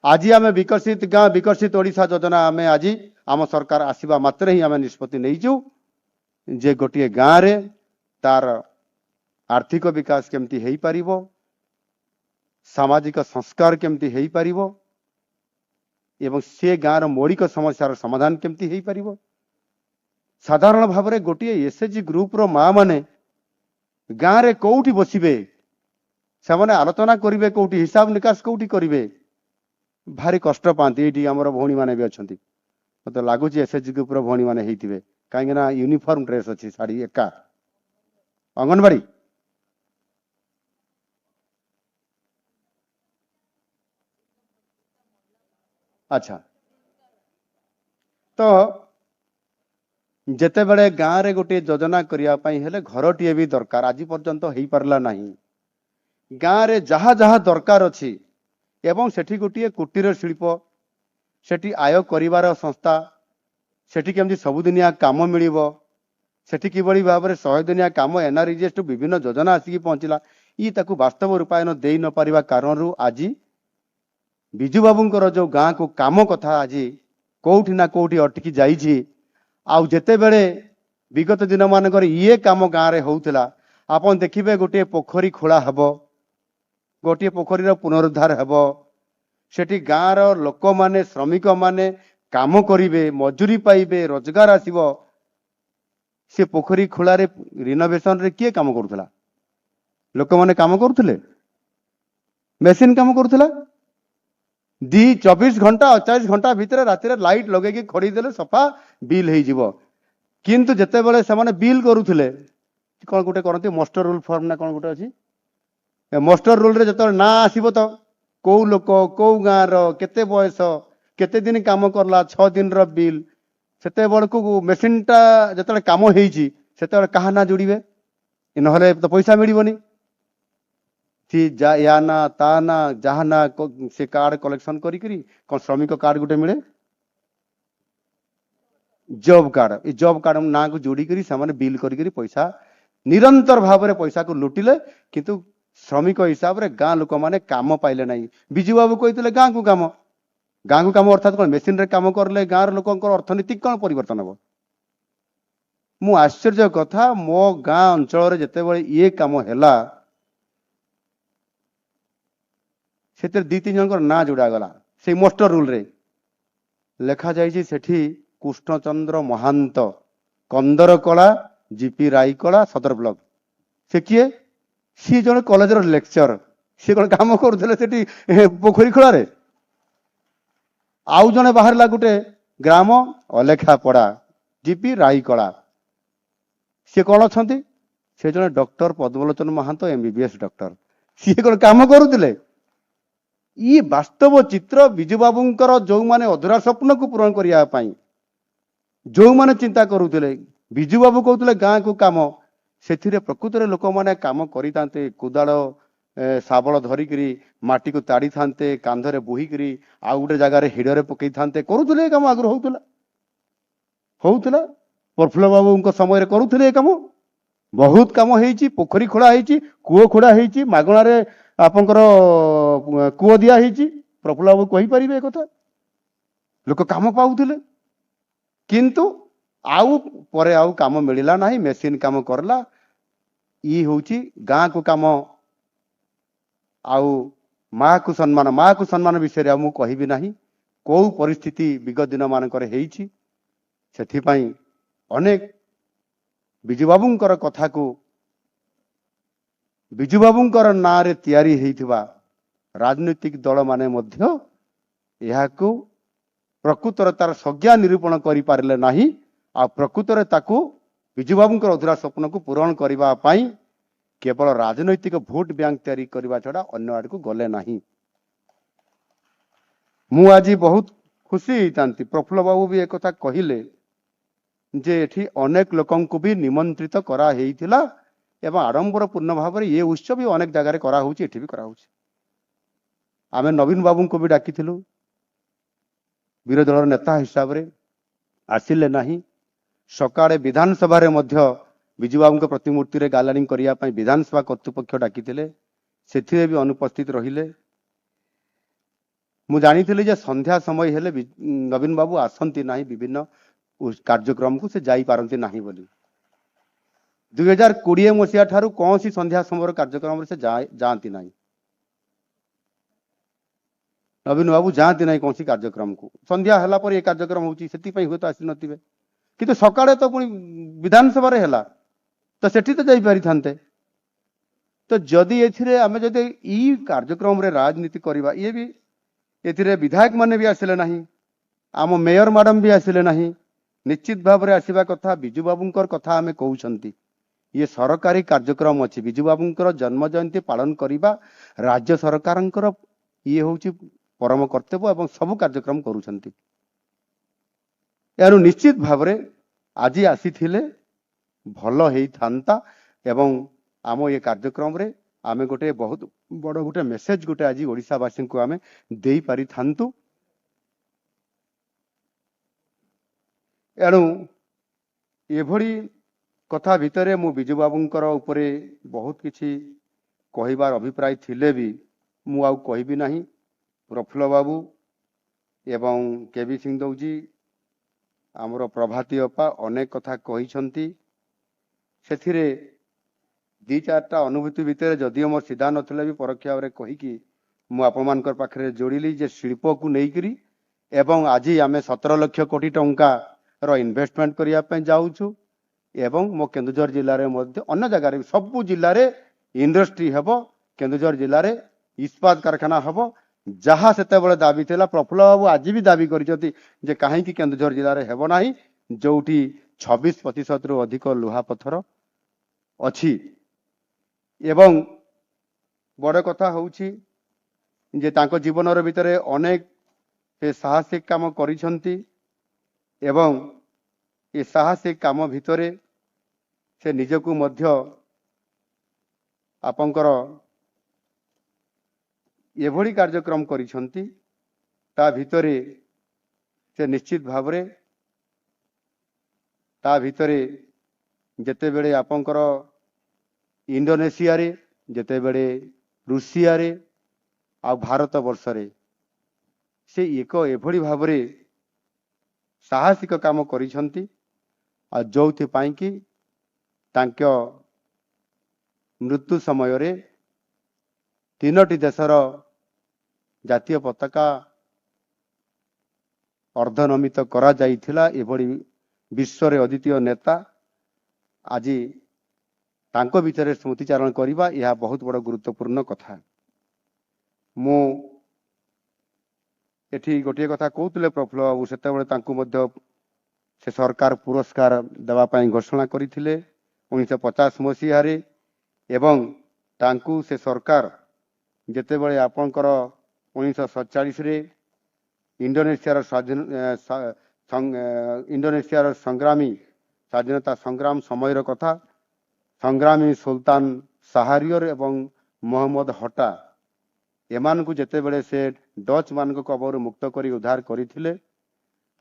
आज आमे विकसित गाँ विकसित ओडिशा योजना आमे आज आम सरकार आसीबा मात्र ही आमे निष्पत्ति नैचु जे गोटे गाँ रे तार आर्थिक विकास केमती हेई पारिबो, सामाजिक संस्कार केमती हेई पारिबो एवं से गाँर मौलिक समस्यार समाधान केमती हेई पारिबो। साधारण भाव में गोटे एसएचजी ग्रुप रो माँ माने गाँव रे कोउठी बसिबे से माने आलोचना करिवे कोउठी हिसाब निकास कोउठी करिवे भारी कष्ट पाती। ये आमर भौणी माने भी अच्छा मत लगुच एसएचजी ग्रुप रो भौणी माने हेइथिबे कहीं ना यूनिफॉर्म ड्रेस अच्छी शाड़ी एका अंगनवाड़ी अच्छा तो जेते बड़े गाँव रे गोटे योजना करिया पई हेले घरटीए भी दरकार आज पर्यंत हेई पारला नहीं। गाँव रे जहा जहा दरकार अछि एवं सेठी गोटे कुटीर शिल्प सेठी आय करिवार संस्था सेठी केमती सबुदिनिया काम मिलिबो सेठी किबळी भाव में 100 दिनिया काम एनआरईजीएस विभिन्न योजना आसिकी पहुंचला ई ताकू वास्तव रूपायन दे न पारिबा कारणरू आज बिजू बाबूंकर जो गाँ को काम कथा आज कोउठी ना कोउठी अटकी जाइछि। आउ जेते बेले विगत दिन मानकर ये काम गाँव रे होउतला आपन देखिबे गोटे पोखरी खोला हबो गोटे पोखरी रो पुनरुद्धार हबो सेठी गाँव रो लोक माने श्रमिक माने काम करिवे मजूरी पाइबे रोजगार आसीबो। से पोखरी खोला रे रिनोवेशन रे किए काम करूथला लोक माने काम करूथले मेसिन काम करूथला 24 घंटा 48 घंटा भितर रातिर लाइट लगे खड़ी देले सफा बिल हो जीवो। किंतु जेते बेले से माने बिल करूथले कौन गोटे करती मास्टर रूल फॉर्म ना कौन गोटे अच्छी मास्टर रूल रे जत ना आसीबो तो कौ लोक कौ गाँ रो केते बयस केते दिन काम करला 6 दिन रो बिल सेते बड़को मेसिन टा जत काम होईची सेते कहा ना जोड़िबे नहले तो पैसा मिलबनी या ना ता ना जहा ना से कार्ड कलेक्शन करी कौन श्रमिक कार्ड गोटे मिले जॉब कार्ड ना को जोड़ी करी सामाने बिल करी पैसा निरंतर भाव में पैसा को लुटिले किंतु श्रमिक हिसाब रे गाँ लोक माने काम पाइले नहीं। बिजू बाबू कहते गाँ को काम अर्थात कौन मेसिन रे काम करले गाँव लोक अर्थनीतिक कौन परिवर्तन हम मु आश्चर्य कथा मो गाँ अंचल जिते बड़े ये काम हैला से 2-3 जन ना जोड़ा गला से मास्टर रूल रे लेखा जाइए सेठी कृष्णचंद्र महांत कंदर कला जीपी रायकला सदर ब्लॉक से किए सी जन कॉलेज लेक्चर सी कौन काम करते पोखरी खोल आउ जने बाहर गोटे ग्राम अलेखा पड़ा जीपी रायकला सी कौन अच्छा से जन doctor Padmalochan महांत MBBS doctor C कौन काम करुले ये वास्तव चित्र बिजू बाबूंकर जो माने अधूरा स्वप्न को पूरण करने जो माने चिंता करुले बिजू बाबू कहते गाँ को काम से प्रकृत में लोक मैंने काम करते कुदाल शाबल धरिकी माटी को ताड़ी था कांधरे बोहिकी आउ गोटे जगार हिड़े पकई था करुले काम आगु होता प्रफुल्ल बाबू समय करुले काम बहुत काम होती पोखरी खोड़ा होती कूओ खोड़ा होती मागणार आपंकर कूओ दिया प्रफुल्ल बाबू कहींपर एक कथा लोक काम पाऊले किंतु आउ परे आउ काम मिलला नहीं मेसिन काम करला ये होची गाँ को काम आउ माँ को सम्मान विषय मु कहबी नहीं कौ परिस्थिति विगत दिन मानकर हेइछि सेथिपाई अनेक बिजू बाबूंकर कथा को बिजू बाबूंकर ना रे तैयारी हेइथिबा राजनीतिक दल माने मध्य यहाकू प्रकृतर तार संज्ञा निरूपण करि पारले नाही आ प्रकृतर ताकू बिजू बाबूंकर अधूरा स्वप्न को पूरण करबा पाई केवल राजनैतिक भोट बैंक तैयारी करबा छड़ा अन्य आड़ को गले नाही। मु आज बहुत खुशी होतांती प्रफुल्ल बाबू भी एक कथा कहिले जे एठी अनेक लोकन को भी निमंत्रित करा हेइथिला एवं आडंबर पूर्ण भाव में ये उत्सव भी अनेक जगह करा होउची एठी भी करा होउची आमे नवीन बाबू को भी डाकिथिलु विरोधी दल नेता हिसाब रे आसिले नाही। सकाळे विधानसभा रे मध्य विजु बाबू प्रतिमूर्ति रे गालानी करिया पई विधानसभा कर्तृपक्ष डाकिथिले सेथिरे भी अनुपस्थित रहिले। मु जानिथिली जे संध्या समय हेले नवीन बाबू आसंती नाही विभिन्न कार्यक्रम को से जाई पारंती नाही बोली। 2020 मसीहा ठारू कौन सी संध्या समय कार्यक्रम से जाती नहीं। नवीन बाबू जाती नहीं कौन सी कार्यक्रम को संध्या हला पर ये कार्यक्रम होची सेति पई होत आसी नथिबे किंतु सकाळे तो पुनी विधानसभा रे हला तो सेठी तो जाई पारि थांते। तो जदि एथिरे आमे जदि ई कार्यक्रम रे राजनीति करबा ये भी एथिरे विधायक माने भी आसिले नाही आम मेयर मैडम भी आसिले नाही। निश्चित भाव रे आसीबा कथा बिजू बाबूंकर कथा आमे कहउछंती ये सरकारी कार्यक्रम अछि बिजू बाबूंकर जन्म जयंती पालन करिबा राज्य सरकारंकर ये होची परम कर्तव्य एवं सब कार्यक्रम करूछंती। यानु निश्चित भाव रे आजी आसीथिले भल हेई थांता एवं आम ये कार्यक्रम रे आमे गोटे बहुत बड़ गोटे मेसेज गोटे आज ओडिशा वासी को आमे देई पारि थांतु। एणु एभली कथा भितरे मु बिजू बाबूंकर उपरे बहुत किछि कहिबार अभिप्राय थिले भी मु आउ कहिबी नाही। प्रफुल्ल बाबू एवं केबी सिंह दौजी आमर प्रभाती अपा अनेक कथा कहिछंती सेथिरे दी चारटा अनुभूति भितर जदिओ मोर सीधा नथिले भी परोक्ष भाव कही कि मु आपमानकर पाखरे जोड़िली जे शिल्प को नेइकरी एवं आज आम 17 लाख कोटी टंका रो इन्वेस्टमेंट करिया पे जाउछु एवं मो केन्दुझर जिल्ला रे मध्य अन्य जगह रे सब जिल्ला रे इंडस्ट्री हेबो केन्दुझर जिल्ला रे इस्पात कारखाना हेबो जहाँ सेते बळे दाबी थिला। प्रफुल्ल बाबू आज भी दाबी करिसथि जे काहे कि केन्दुझर जिल्ला रे हेबो नाही जोठी 26% रु अधिक लुहा पत्थर अछि। एवं बड़ कथा होउछि जे तांको जीवन भितरे अनेक से साहसिक काम करिसंती एवं ये साहसिक काम भितरे से निजकू मध्य आपंकर एभली कार्यक्रम करिसंती ता भितरे से निश्चित भावरे ता भितरे जेते बेले आपंकर इंडोनेशिया रे जेते बेले रूसिया रे आ भारत वर्ष रे से एक एभली भावरे साहसिक काम करिसंती आ जोथि पाई कि तांको मृत्यु समय रे 3टी देशर जातीय पताका अर्धनमित करा जाइथिला। एभली विश्व रे अद्वितीय नेता आज तांको विचार स्मृतिचारण करवा यह बहुत बड़ गुरुत्वपूर्ण कथा। मु एठी गोटे कथा कहते प्रफुल्ल बाबू से से सरकार पुरस्कार देवा पाई घोषणा करथिले 1950 मसीह रे एवं तांकू से सरकार जेते बळे आपनकर 1947 रे इंडोनेशिया संग्रामी स्वाधीनता संग्राम समय कथा संग्रामी सुल्तान शाहरियर एवं मोहम्मद हटा एमान को जेते बळे से डच मान को कबर मुक्त करी उद्धार करथिले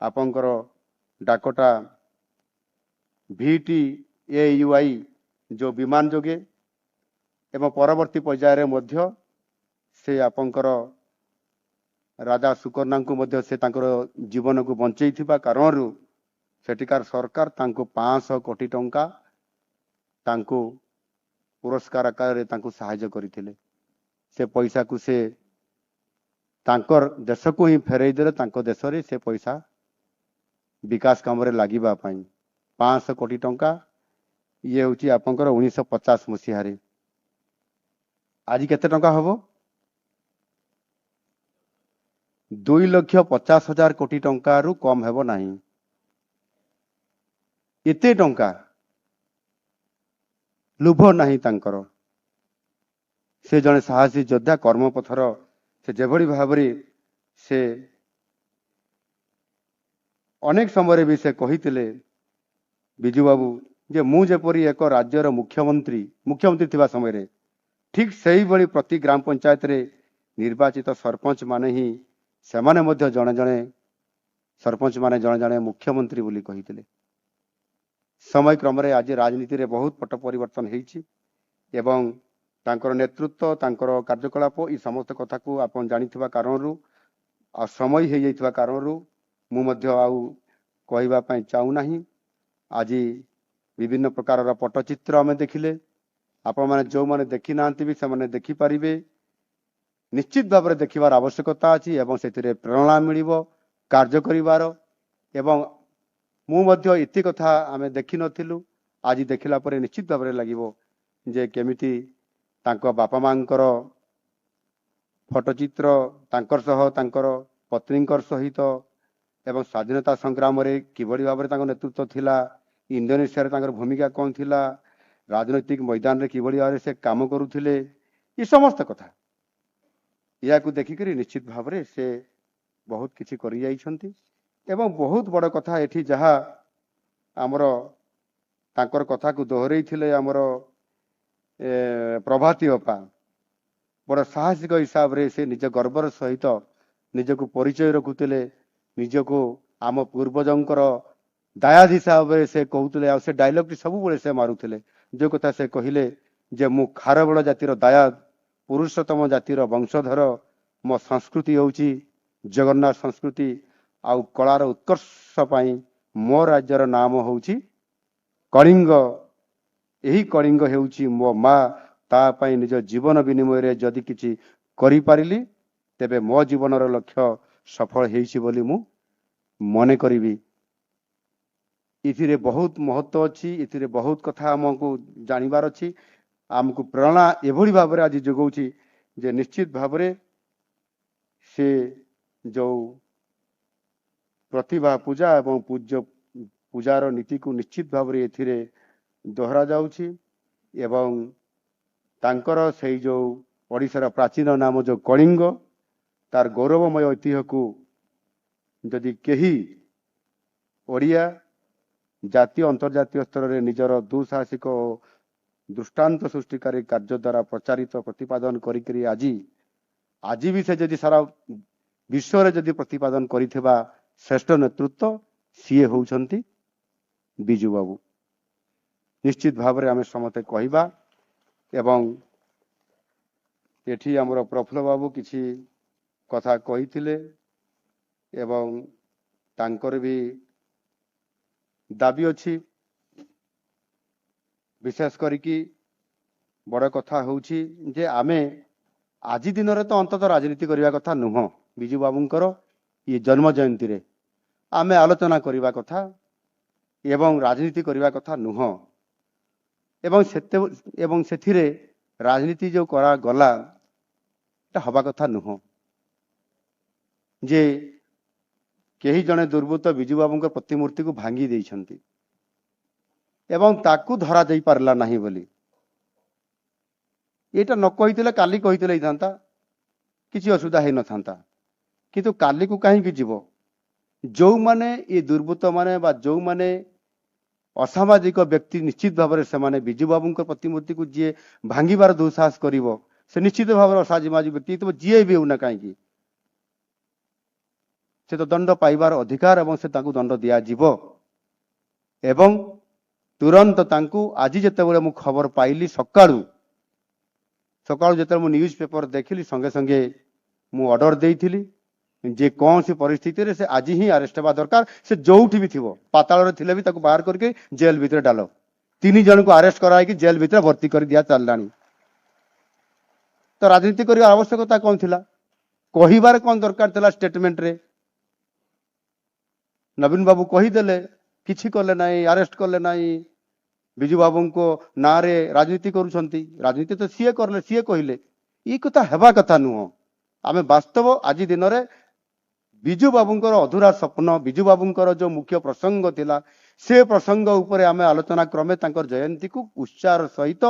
आपनकर डाकोटा VTAUI जो विमान जोगे एवं परवर्ती पर्याय मध्य से आपंकर राजा सुकर्णा को मध्य से तांकर जीवन को बंचई थिबा कारणरू सेटिकार सरकार तांको 500 कोटी टंका तांको पुरस्कार आकार रे तांको सहायता करथिले। से पैसा को से तांकर देश को ही फेरई देले तांको देश रे से पैसा विकास काम रे लागिबा पाई 500 कोटी टंका ये होची आपंकर 1950 मसीहा रे आज केते टंका हबो 2,50,000 कोटी टंका रु कम हेबो नाही। एते टंका लुभ नाही तांकर से जने साहसी योद्धा कर्मपथर से जेभली भाबरे से अनेक समय भी से कहितिले बिजू बाबू जे मु जेपरी एक राज्यर मुख्यमंत्री थिबा समय रे ठीक सही बड़ी प्रति ग्राम पंचायत रे ନିର୍ବାଚିତ ସରପଞ୍ଚ ମାନେ ହିଁ ସେମାନେ ମଧ୍ୟ ଜଣେ ଜଣେ ସରପଞ୍ଚ ମାନେ ଜଣେ ଜଣେ ମୁଖ୍ୟମନ୍ତ୍ରୀ ବୋଲି କହିଥିଲେ। ସମୟ କ୍ରମରେ ଆଜି ରାଜନୀତିରେ ବହୁତ ପଟ ପରିବର୍ତ୍ତନ ହେଇଛି ଏବଂ ତାଙ୍କର ନେତୃତ୍ୱ ତାଙ୍କର କାର୍ଯ୍ୟକଳାପ ଏ ସମସ୍ତ କଥାକୁ ଆପଣ ଜାଣିଥିବା କାରଣରୁ ଆଉ ସମୟ ହେଇଯାଇଥିବା କାରଣରୁ ମୁଁ ମଧ୍ୟ ଆଉ କହିବା ପାଇଁ ଚାହୁଁନାହିଁ। ଆଜି ବିଭିନ୍ନ ପ୍ରକାରର ପଟ୍ଟଚିତ୍ର ଆମେ ଦେଖିଲେ, ଆପଣମାନେ ଯେଉଁମାନେ ଦେଖି ନାହାନ୍ତି ବି ସେମାନେ ଦେଖିପାରିବେ। ନିଶ୍ଚିତ ଭାବରେ ଦେଖିବାର ଆବଶ୍ୟକତା ଅଛି ଏବଂ ସେଥିରେ ପ୍ରେରଣା ମିଳିବ କାର୍ଯ୍ୟ କରିବାର। ଏବଂ ମୁଁ ମଧ୍ୟ ଏତେ କଥା ଆମେ ଦେଖିନଥିଲୁ, ଆଜି ଦେଖିଲା ପରେ ନିଶ୍ଚିତ ଭାବରେ ଲାଗିବ ଯେ କେମିତି ତାଙ୍କ ବାପା ମାଙ୍କର ଫଟୋଚିତ୍ର ତାଙ୍କର ସହ ତାଙ୍କର ପତ୍ନୀଙ୍କର ସହିତ ଏବଂ ସ୍ୱାଧୀନତା ସଂଗ୍ରାମରେ କିଭଳି ଭାବରେ ତାଙ୍କ ନେତୃତ୍ୱ ଥିଲା, ଇଣ୍ଡୋନେସିଆରେ ତାଙ୍କର ଭୂମିକା କ'ଣ ଥିଲା, ରାଜନୈତିକ ମଇଦାନରେ କିଭଳି ଭାବରେ ସେ କାମ କରୁଥିଲେ, ଏ ସମସ୍ତ କଥା ଏହାକୁ ଦେଖିକରି ନିଶ୍ଚିତ ଭାବରେ ସେ ବହୁତ କିଛି କରିଯାଇଛନ୍ତି। ଏବଂ ବହୁତ ବଡ଼ କଥା ଏଠି ଯାହା ଆମର ତାଙ୍କର କଥାକୁ ଦୋହରେଇଥିଲେ ଆମର ପ୍ରଭାତୀ ଅପା, ବଡ଼ ସାହସିକ ହିସାବରେ ସେ ନିଜ ଗର୍ବର ସହିତ ନିଜକୁ ପରିଚୟ ରଖୁଥିଲେ, ନିଜକୁ ଆମ ପୂର୍ବଜଙ୍କର ଦାୟାଦ ହିସାବରେ ସେ କହୁଥିଲେ। ଆଉ ସେ ଡାଇଲଗଟି ସବୁବେଳେ ସେ ମାରୁଥିଲେ, ଯେଉଁ କଥା ସେ କହିଲେ ଯେ ମୁଁ ଖାରବେଳ ଜାତିର ଦାୟାଦ, ପୁରୁଷୋତ୍ତମ ଜାତିର ବଂଶଧର, ମୋ ସଂସ୍କୃତି ହେଉଛି ଜଗନ୍ନାଥ ସଂସ୍କୃତି, ଆଉ କଳାର ଉତ୍କର୍ଷ ପାଇଁ ମୋ ରାଜ୍ୟର ନାମ ହେଉଛି କଳିଙ୍ଗ। ଏହି କଳିଙ୍ଗ ହେଉଛି ମୋ ମା, ତା ପାଇଁ ନିଜ ଜୀବନ ବିନିମୟରେ ଯଦି କିଛି କରିପାରିଲି ତେବେ ମୋ ଜୀବନର ଲକ୍ଷ୍ୟ ସଫଳ ହେଇଛି ବୋଲି ମୁଁ ମନେ କରିବି। ଏଥିରେ ବହୁତ ମହତ୍ଵ ଅଛି, ଏଥିରେ ବହୁତ କଥା ଆମକୁ ଜାଣିବାର ଅଛି। ଆମକୁ ପ୍ରେରଣା ଏଭଳି ଭାବରେ ଆଜି ଯୋଗାଉଛି ଯେ ନିଶ୍ଚିତ ଭାବରେ ସେ ଯେଉଁ ପ୍ରତିଭା ପୂଜା ଏବଂ ପୂଜାର ନୀତିକୁ ନିଶ୍ଚିତ ଭାବରେ ଏଥିରେ ଦୋହରା ଯାଉଛି ଏବଂ ତାଙ୍କର ସେଇ ଯେଉଁ ଓଡ଼ିଶାର ପ୍ରାଚୀନ ନାମ ଯେଉଁ କଳିଙ୍ଗ, ତାର ଗୌରବମୟ ଐତିହ୍ୟକୁ ଯଦି କେହି ଓଡ଼ିଆ ଜାତୀୟ ଅନ୍ତର୍ଜାତୀୟ ସ୍ତରରେ ନିଜର ଦୁଃସାହସିକ ଓ ଦୃଷ୍ଟାନ୍ତ ସୃଷ୍ଟିକାରୀ କାର୍ଯ୍ୟ ଦ୍ୱାରା ପ୍ରଚାରିତ ପ୍ରତିପାଦନ କରିକରି ଆଜି ବି ସେ ଯଦି ସାରା ବିଶ୍ୱରେ ଯଦି ପ୍ରତିପାଦନ କରିଥିବା ଶ୍ରେଷ୍ଠ ନେତୃତ୍ୱ ସିଏ ହେଉଛନ୍ତି ବିଜୁ ବାବୁ। ନିଶ୍ଚିତ ଭାବରେ ଆମେ ସମସ୍ତେ କହିବା ଏବଂ ଏଠି ଆମର ପ୍ରଫୁଲ୍ଲ ବାବୁ କିଛି କଥା କହିଥିଲେ ଏବଂ ତାଙ୍କର ବି ଦାବି ଅଛି। ବିଶେଷ କରିକି ବଡ଼ କଥା ହେଉଛି ଯେ ଆମେ ଆଜି ଦିନରେ ତ ଅନ୍ତତଃ ରାଜନୀତି କରିବା କଥା ନୁହଁ। ବିଜୁ ବାବୁଙ୍କର ଇଏ ଜନ୍ମ ଜୟନ୍ତୀରେ ଆମେ ଆଲୋଚନା କରିବା କଥା ଏବଂ ରାଜନୀତି କରିବା କଥା ନୁହଁ। ଏବଂ ସେଥିରେ ରାଜନୀତି ଯେଉଁ କରାଗଲା এটা ହେବା କଥା ନୁହଁ। ଯେ କେହି ଜଣେ ଦୁର୍ବୃତ୍ତ ବିଜୁ ବାବୁଙ୍କ ପ୍ରତିମୂର୍ତ୍ତିକୁ ଭାଙ୍ଗି ଦେଇଛନ୍ତି ଏବଂ ତାକୁ ଧରା ଯାଇ ପାରିଲା ନାହିଁ ବୋଲି ଏଇଟା ନ କହିଥିଲେ କାଲି କହିଥିଲେ ହେଇଥାନ୍ତା, କିଛି ଅସୁବିଧା ହେଇନଥାନ୍ତା। କିନ୍ତୁ କାଲିକୁ କାହିଁକି ଯିବ? ଯେଉଁମାନେ ଏ ଦୁର୍ବୃତ୍ତମାନେ ବା ଯେଉଁମାନେ ଅସାମାଜିକ ବ୍ୟକ୍ତି ନିଶ୍ଚିତ ଭାବରେ ସେମାନେ ବିଜୁ ବାବୁଙ୍କ ପ୍ରତିମୂର୍ତ୍ତିକୁ ଯିଏ ଭାଙ୍ଗିବାର ଦୁଃସାହସ କରିବ ସେ ନିଶ୍ଚିତ ଭାବରେ ଅସାମାଜିକ ବ୍ୟକ୍ତି ହେଇଥିବ, ଯିଏ ବି ହେଉନା କାହିଁକି ସେ ତ ଦଣ୍ଡ ପାଇବାର ଅଧିକାର ଏବଂ ସେ ତାଙ୍କୁ ଦଣ୍ଡ ଦିଆଯିବ। ଏବଂ ତୁରନ୍ତ ତାଙ୍କୁ ଆଜି ଯେତେବେଳେ ମୁଁ ଖବର ପାଇଲି ସକାଳୁ ଯେତେବେଳେ ମୁଁ ନ୍ୟୁଜ୍ ପେପର ଦେଖିଲି ସଙ୍ଗେ ସଙ୍ଗେ ମୁଁ ଅର୍ଡର ଦେଇଥିଲି ଯେ କୌଣସି ପରିସ୍ଥିତିରେ ସେ ଆଜି ହିଁ ଆରେଷ୍ଟ ହେବା ଦରକାର। ସେ ଯୋଉଠି ବି ଥିବ, ପାତାଳରେ ଥିଲେ ବି ତାକୁ ବାହାର କରିକି ଜେଲ ଭିତରେ ଡାଲ। 3 ଜଣଙ୍କୁ ଆରେଷ୍ଟ କରାଇକି ଜେଲ ଭିତରେ ଭର୍ତ୍ତି କରି ଦିଆ ଚାଲିଲାଣି। ତ ରାଜନୀତି କରିବା ଆବଶ୍ୟକତା କ'ଣ ଥିଲା? କହିବାର କ'ଣ ଦରକାର ଥିଲା? ଷ୍ଟେଟମେଣ୍ଟରେ ନବୀନ ବାବୁ କହିଦେଲେ, କିଛି କଲେ ନାହିଁ, ଆରେଷ୍ଟ କଲେ ନାହିଁ। ବିଜୁ ବାବୁଙ୍କ ନାଁରେ ରାଜନୀତି କରୁଛନ୍ତି। ରାଜନୀତି ତ ସିଏ କରିଲେ, ସିଏ କହିଲେ, ଏ କଥା ହେବା କଥା ନୁହଁ। ଆମେ ବାସ୍ତବ ଆଜି ଦିନରେ ବିଜୁ ବାବୁଙ୍କର ଅଧୁରା ସ୍ୱପ୍ନ, ବିଜୁ ବାବୁଙ୍କର ଯେଉଁ ମୁଖ୍ୟ ପ୍ରସଙ୍ଗ ଥିଲା ସେ ପ୍ରସଙ୍ଗ ଉପରେ ଆମେ ଆଲୋଚନା କ୍ରମେ ତାଙ୍କର ଜୟନ୍ତୀକୁ ଉତ୍ସାହର ସହିତ,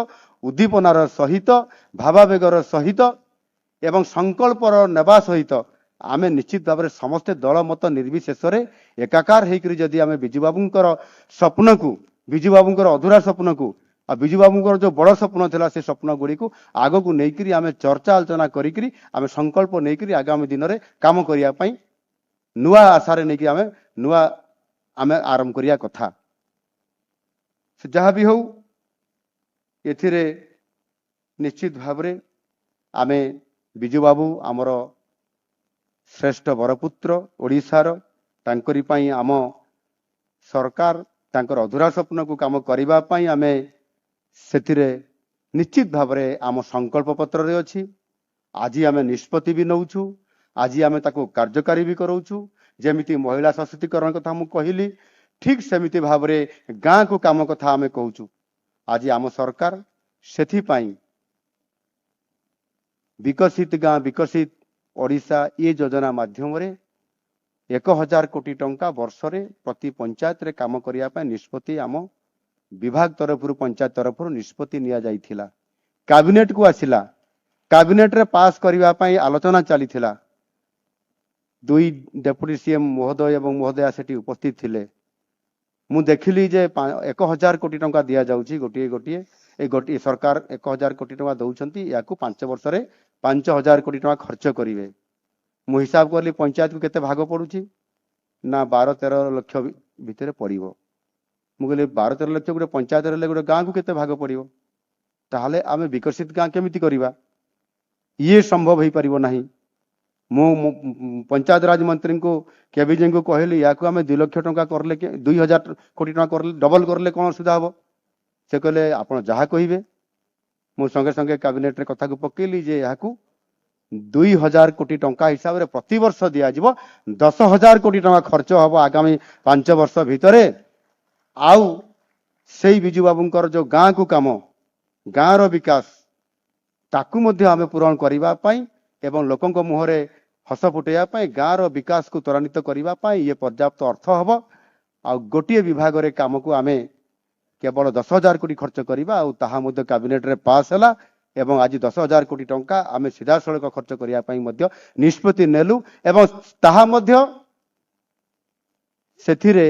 ଉଦ୍ଦୀପନାର ସହିତ, ଭାବାବେଗର ସହିତ ଏବଂ ସଂକଳ୍ପର ନେବା ସହିତ ଆମେ ନିଶ୍ଚିତ ଭାବରେ ସମସ୍ତେ ଦଳ ମତ ନିର୍ବିଶେଷରେ ଏକାକାର ହେଇକରି ଯଦି ଆମେ ବିଜୁ ବାବୁଙ୍କର ସ୍ୱପ୍ନକୁ, ବିଜୁ ବାବୁଙ୍କର ଅଧୁରା ସ୍ୱପ୍ନକୁ आ बिजू बाबूंकर जो बड़ स्वप्न थिला से स्वप्न गुड़ी को आग को लेकर आम चर्चा आलोचना करी आम संकल्प नहीं आगामी दिन में काम करने नुआ आशारे नहीं आम नुआ आम आरंभ करिया कथा से जहाँ भी हो एथिरे निश्चित भाव आमे बिजू बाबू आमर श्रेष्ठ बरपुत्र ओडिशार तांकरी पाई आम सरकार तांकर अधूरा स्वप्न को काम करिबा पाई आमे सेतिरे निश्चित भाव आम संकल्प पत्र रे अछि। आज आमे निष्पत्ति भी नौछु, आज आमे ताको कार्यकारी भी करोछु। जेमिति महिला सशक्तिकरण कथा मु कहली ठीक सेमिति भाव गाँ को काम कथा आमे कहूछु। आज आम सरकार सेथि पाई विकसित गाँ विकसित ओडिशा ये योजना माध्यम 1000 कोटी टंका वर्षरे प्रति पंचायत रे काम करिया निष्पत्ति आम विभाग तरफ पंचायत तरफ निष्पत्ति निया जाइथिला। कैबिनेट को आसिला, कैबिनेट रे पास करिया आलोचना चलीथिला। दुई डेप्यूटी सीएम महोदय एवं महोदया सेठी उपस्थित थिले। मु देखिली जे 1000 कोटी टंका दिया जाउची गोटिए गोटिए ए गोटिए सरकार 1000 कोटी टंका दउछंती याकू 5 वर्ष रे 5000 कोटी टंका खर्च करिवे। मु हिसाब करली पंचायत को केते भाग पड़ुची ना 12-13 लाख भितर पड़िबो। मु कहली 12-13 लाख गोटे पंचायत रे गोटे गाँ को केते भाग पड़िबो, ताहले आमे विकसित गाँ केमिति करिबा? ये संभव हो पारिबो नाही। मु पंचायत राज मंत्री को केबीजे को कहली याकू आमे 2 लाख टंका करले 2000 कोटी टंका करले डबल करले कोन सुविधा हबो? से कहले आपण जहा कहिबे। मु संगे संगे कैबिनेट रे कथा को पकेली जे याकू 2000 कोटी टंका हिसाब रे प्रति वर्ष दिया जिवो। 10,000 कोटी टंका खर्च हबो आगामी 5 वर्ष भितरे। आउ सेई बिजू बाबूंकर जो गाँ को काम गाँ रो विकास ताकू मध्य आमे पूरण करिबा पाई एवं लोकंक मुहरे हस फुटेया पाई गाँ रो विकास को त्वरान्वित करिबा पाई ये पर्याप्त अर्थ हबो। आ गोटिए विभाग रे काम को आमे केवल 10,000 कोटी खर्च करिबा आ ताहा मध्य कैबिनेट रे पास हला एवं आज 10,000 कोटी टंका आमे सीधा सड़क खर्च करिया पाई मध्य निष्पत्ति नेलु एवं ताहा मध्य सेथिरे